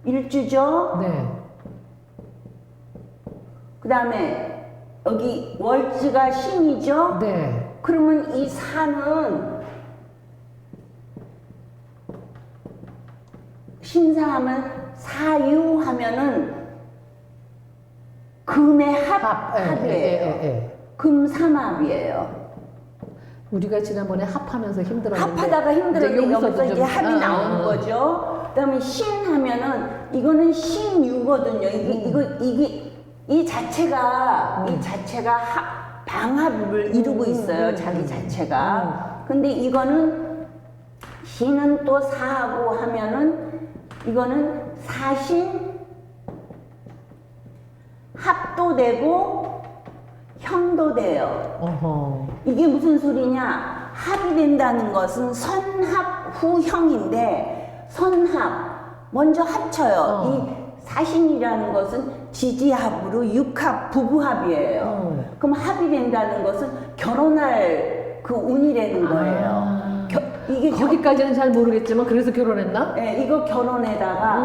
[SPEAKER 2] 일주죠.
[SPEAKER 1] 네.
[SPEAKER 2] 그 다음에 여기 월지가 신이죠.
[SPEAKER 1] 네.
[SPEAKER 2] 그러면 이 사는 신사하면 사유하면은 금의 합이에요. 금삼합이에요.
[SPEAKER 1] 우리가 지난번에 합하면서 힘들었는데
[SPEAKER 2] 합하다가 힘들었는데 여기서 이제
[SPEAKER 1] 좀-
[SPEAKER 2] 합이 나오는 거죠. 그다음에 신하면은 이거는 신유거든요. 이게 이 자체가 방합을 이루고 있어요. 자기 자체가. 근데 이거는 신은 또 사하고 하면은 이거는 사신 합도 되고 형도 돼요.
[SPEAKER 1] 어허.
[SPEAKER 2] 이게 무슨 소리냐? 합이 된다는 것은 선합 후형인데 선합 먼저 합쳐요. 이 사신이라는 것은 지지합으로 육합 부부합이에요. 그럼 합이 된다는 것은 결혼할 그 운이라는 거예요. 이게
[SPEAKER 1] 거기까지는 잘 모르겠지만 그래서 결혼했나?
[SPEAKER 2] 네, 이거 결혼에다가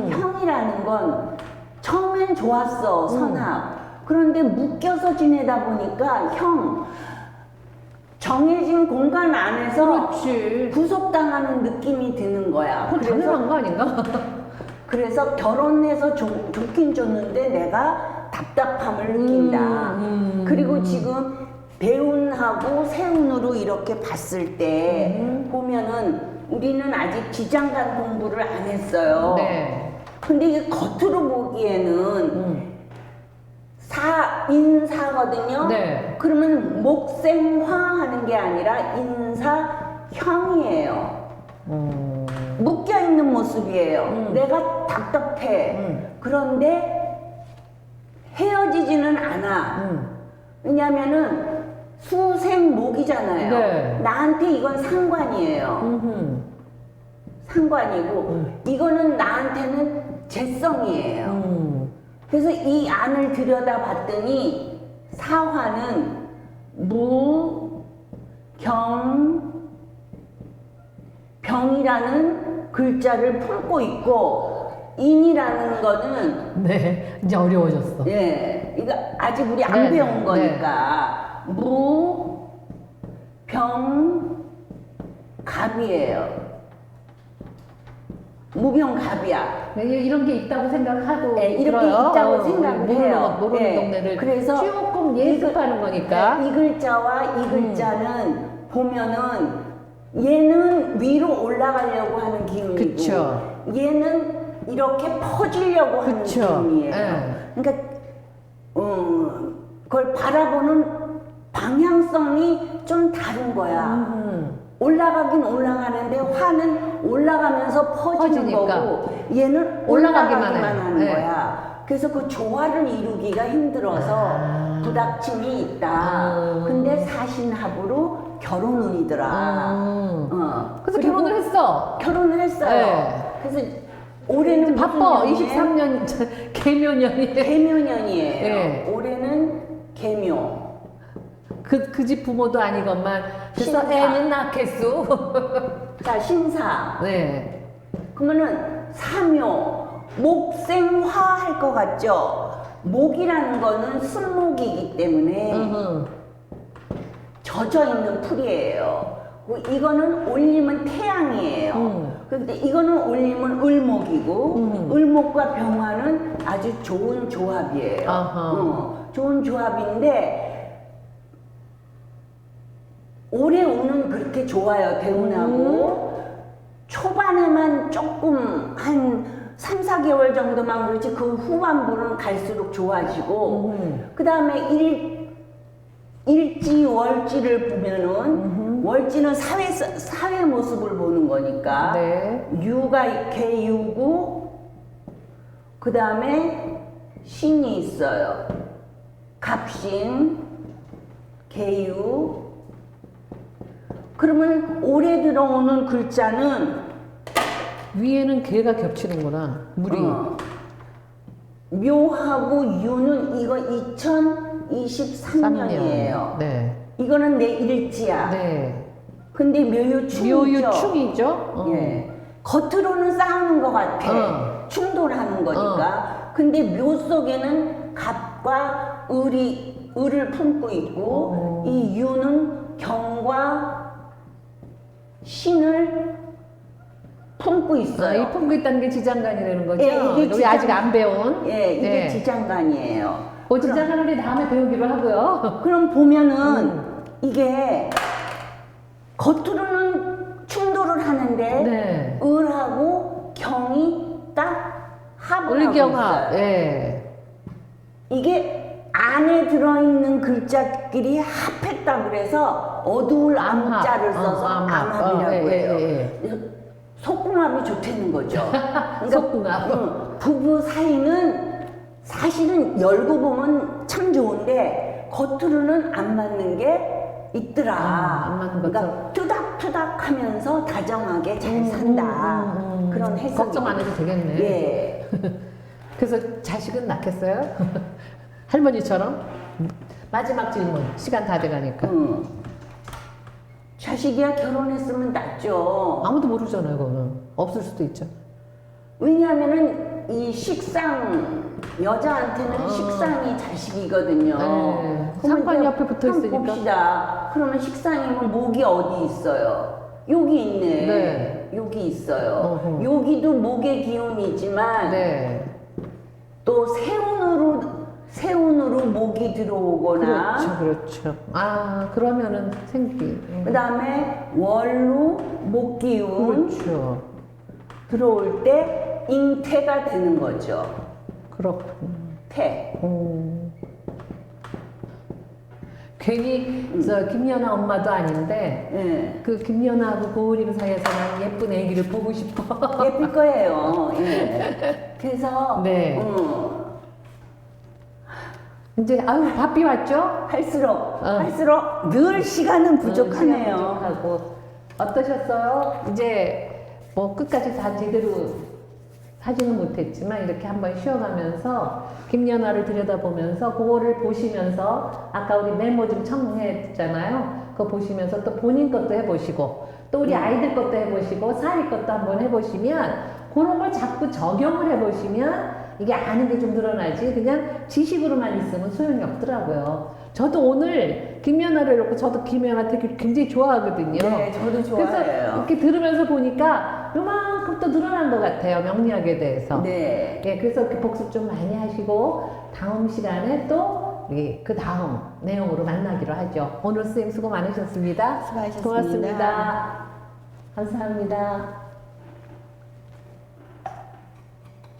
[SPEAKER 2] 형이라는 건 처음엔 좋았어, 선합. 그런데 묶여서 지내다 보니까 정해진 공간 안에서
[SPEAKER 1] 그렇지.
[SPEAKER 2] 구속당하는 느낌이 드는 거야.
[SPEAKER 1] 그건 당연한 거 아닌가?
[SPEAKER 2] 그래서 결혼해서 좋긴 좋는데 내가 답답함을 느낀다. 그리고 지금 배운하고 세운으로 이렇게 봤을 때 보면은 우리는 아직 지장간 공부를 안 했어요.
[SPEAKER 1] 네.
[SPEAKER 2] 근데 이게 겉으로 보기에는 인사거든요.
[SPEAKER 1] 네.
[SPEAKER 2] 그러면 목생화 하는 게 아니라 인사형이에요. 묶여 있는 모습이에요. 내가 답답해. 그런데 헤어지지는 않아. 왜냐면은 수생목이잖아요.
[SPEAKER 1] 네.
[SPEAKER 2] 나한테 이건 상관이에요. 상관이고 이거는 나한테는 재성이에요. 그래서 이 안을 들여다봤더니 사화는 병이라는 글자를 품고 있고 인이라는 거는
[SPEAKER 1] 네. 이제 어려워졌어.
[SPEAKER 2] 예, 이거 아직 우리 안
[SPEAKER 1] 네,
[SPEAKER 2] 배운
[SPEAKER 1] 네.
[SPEAKER 2] 거니까 무병갑이에요. 무병갑이야.
[SPEAKER 1] 이런 게 있다고 생각하고
[SPEAKER 2] 네, 이렇게
[SPEAKER 1] 들어요.
[SPEAKER 2] 있다고 생각을 해요.
[SPEAKER 1] 모르는
[SPEAKER 2] 네.
[SPEAKER 1] 동네를
[SPEAKER 2] 그래서
[SPEAKER 1] 조금 예습하는 거니까.
[SPEAKER 2] 이 글자와 이 글자는 보면은 얘는 위로 올라가려고 하는 기운이고
[SPEAKER 1] 그쵸.
[SPEAKER 2] 얘는 이렇게 퍼지려고 하는
[SPEAKER 1] 그쵸.
[SPEAKER 2] 기운이에요.
[SPEAKER 1] 네.
[SPEAKER 2] 그러니까 그걸 바라보는 방향성이 좀 다른 거야. 올라가긴 올라가는데 화는 올라가면서 퍼지는
[SPEAKER 1] 퍼지니까.
[SPEAKER 2] 거고 얘는
[SPEAKER 1] 올라가기만
[SPEAKER 2] 올라가기만
[SPEAKER 1] 해.
[SPEAKER 2] 하는
[SPEAKER 1] 네.
[SPEAKER 2] 거야. 그래서 그 조화를 이루기가 힘들어서 부닥침이 있다. 근데 사신합으로 결혼운이더라.
[SPEAKER 1] 그래서 결혼을 했어.
[SPEAKER 2] 결혼을 했어요.
[SPEAKER 1] 네.
[SPEAKER 2] 그래서 올해는
[SPEAKER 1] 바빠.
[SPEAKER 2] 무슨 년이에요?
[SPEAKER 1] 23년 개묘년이에요.
[SPEAKER 2] 개묘년이에요.
[SPEAKER 1] 네.
[SPEAKER 2] 올해는 개묘.
[SPEAKER 1] 그 집 부모도 아니건만 그래서
[SPEAKER 2] 신사.
[SPEAKER 1] 애는 낳겠수.
[SPEAKER 2] 자, 신사.
[SPEAKER 1] 네.
[SPEAKER 2] 그러면은 사묘. 목생화 할 것 같죠? 목이라는 거는 순목이기 때문에 젖어 있는 풀이에요. 이거는 올리면 태양이에요. 근데 이거는 올리면 을목이고 을목과 병화는 아주 좋은 조합이에요. 좋은 조합인데 올해 운은 그렇게 좋아요. 대운하고 초반에만 조금 한 3, 4개월 정도만 그렇지 그 후반부는 갈수록 좋아지고 그 다음에 일지 월지를 보면은 월지는 사회 모습을 보는 거니까
[SPEAKER 1] 네.
[SPEAKER 2] 유가 개유고 그 다음에 신이 있어요. 갑신 개유. 그러면 올해 들어오는 글자는
[SPEAKER 1] 위에는 개가 겹치는구나. 물이.
[SPEAKER 2] 묘하고 유는 이거 2023년이에요.
[SPEAKER 1] 네.
[SPEAKER 2] 이거는 내 일지야.
[SPEAKER 1] 네.
[SPEAKER 2] 근데 묘유충이죠.
[SPEAKER 1] 묘유충이죠.
[SPEAKER 2] 예. 겉으로는 싸우는 것 같아. 충돌하는 거니까. 근데 묘 속에는 갑과 을을 품고 있고, 이 유는 경과 신을 품고 있어요.
[SPEAKER 1] 이 품고 있다는 게 지장간이라는 거죠?
[SPEAKER 2] 예, 이게
[SPEAKER 1] 우리 아직 안 배운.
[SPEAKER 2] 예, 이게
[SPEAKER 1] 네.
[SPEAKER 2] 지장간이에요.
[SPEAKER 1] 지장간은 우리 다음에 배우기로 하고요.
[SPEAKER 2] 그럼 보면은 이게 겉으로는 충돌을 하는데
[SPEAKER 1] 네.
[SPEAKER 2] 을하고 경이 딱 합을 하고
[SPEAKER 1] 을경합.
[SPEAKER 2] 있어요.
[SPEAKER 1] 예.
[SPEAKER 2] 이게 안에 들어있는 글자끼리 합했다 그래서 어두울 암자를 써서 암합이라고 해요. 속궁합이 좋다는 거죠. 그러니까
[SPEAKER 1] 속궁합.
[SPEAKER 2] 부부 사이는 사실은 열고 보면 참 좋은데 겉으로는 안 맞는 게 있더라.
[SPEAKER 1] 안 맞는 거죠.
[SPEAKER 2] 그러니까 투닥투닥 하면서 다정하게 잘 산다. 그런 해석이.
[SPEAKER 1] 걱정 안 해도 되겠네.
[SPEAKER 2] 예.
[SPEAKER 1] 그래서 자식은 낳겠어요? 할머니처럼? 마지막 질문. 시간 다 돼가니까.
[SPEAKER 2] 자식이야 결혼했으면 낫죠.
[SPEAKER 1] 아무도 모르잖아요, 그거는. 없을 수도 있죠.
[SPEAKER 2] 왜냐하면은 이 식상, 여자한테는 식상이 자식이거든요.
[SPEAKER 1] 네. 상관이 옆에 붙어 있으니까.
[SPEAKER 2] 봅시다. 그러면 식상이면 목이 어디 있어요? 여기 있네.
[SPEAKER 1] 네.
[SPEAKER 2] 여기 있어요. 여기도 목의 기운이지만
[SPEAKER 1] 네.
[SPEAKER 2] 또 세운으로 목이 들어오거나
[SPEAKER 1] 그렇죠. 그러면은
[SPEAKER 2] 그 다음에 월로 목기운
[SPEAKER 1] 그렇죠.
[SPEAKER 2] 들어올 때 잉태가 되는 거죠.
[SPEAKER 1] 그렇군요.
[SPEAKER 2] 태.
[SPEAKER 1] 괜히 김연아 엄마도 아닌데 그 김연아하고 고우림 사이에서 난 예쁜 애기를 보고 싶어.
[SPEAKER 2] 예쁠 거예요. 예. 그래서
[SPEAKER 1] 네. 이제 바삐 왔죠?
[SPEAKER 2] 할수록 늘 시간은 부족하네요.
[SPEAKER 1] 시간 부족하고. 어떠셨어요? 이제 뭐 끝까지 다 제대로 하지는 못했지만 이렇게 한번 쉬어가면서 김연아를 들여다보면서 그거를 보시면서 아까 우리 메모 좀 첨부했잖아요. 그거 보시면서 또 본인 것도 해보시고 또 우리 아이들 것도 해보시고 사위 것도 한번 해보시면 그런 걸 자꾸 적용을 해보시면 이게 아는 게 좀 늘어나지 그냥 지식으로만 있으면 소용이 없더라고요. 저도 오늘 김연아를 놓고 저도 김연아 되게 굉장히 좋아하거든요.
[SPEAKER 2] 네, 저도 좋아해요.
[SPEAKER 1] 그래서 이렇게 들으면서 보니까 요만큼 또 늘어난 것 같아요. 명리학에 대해서.
[SPEAKER 2] 네.
[SPEAKER 1] 예, 그래서 이렇게 복습 좀 많이 하시고 다음 시간에 또 우리 그 다음 내용으로 만나기로 하죠. 오늘 선생님 수고 많으셨습니다.
[SPEAKER 2] 수고하셨습니다.
[SPEAKER 1] 고맙습니다. 감사합니다.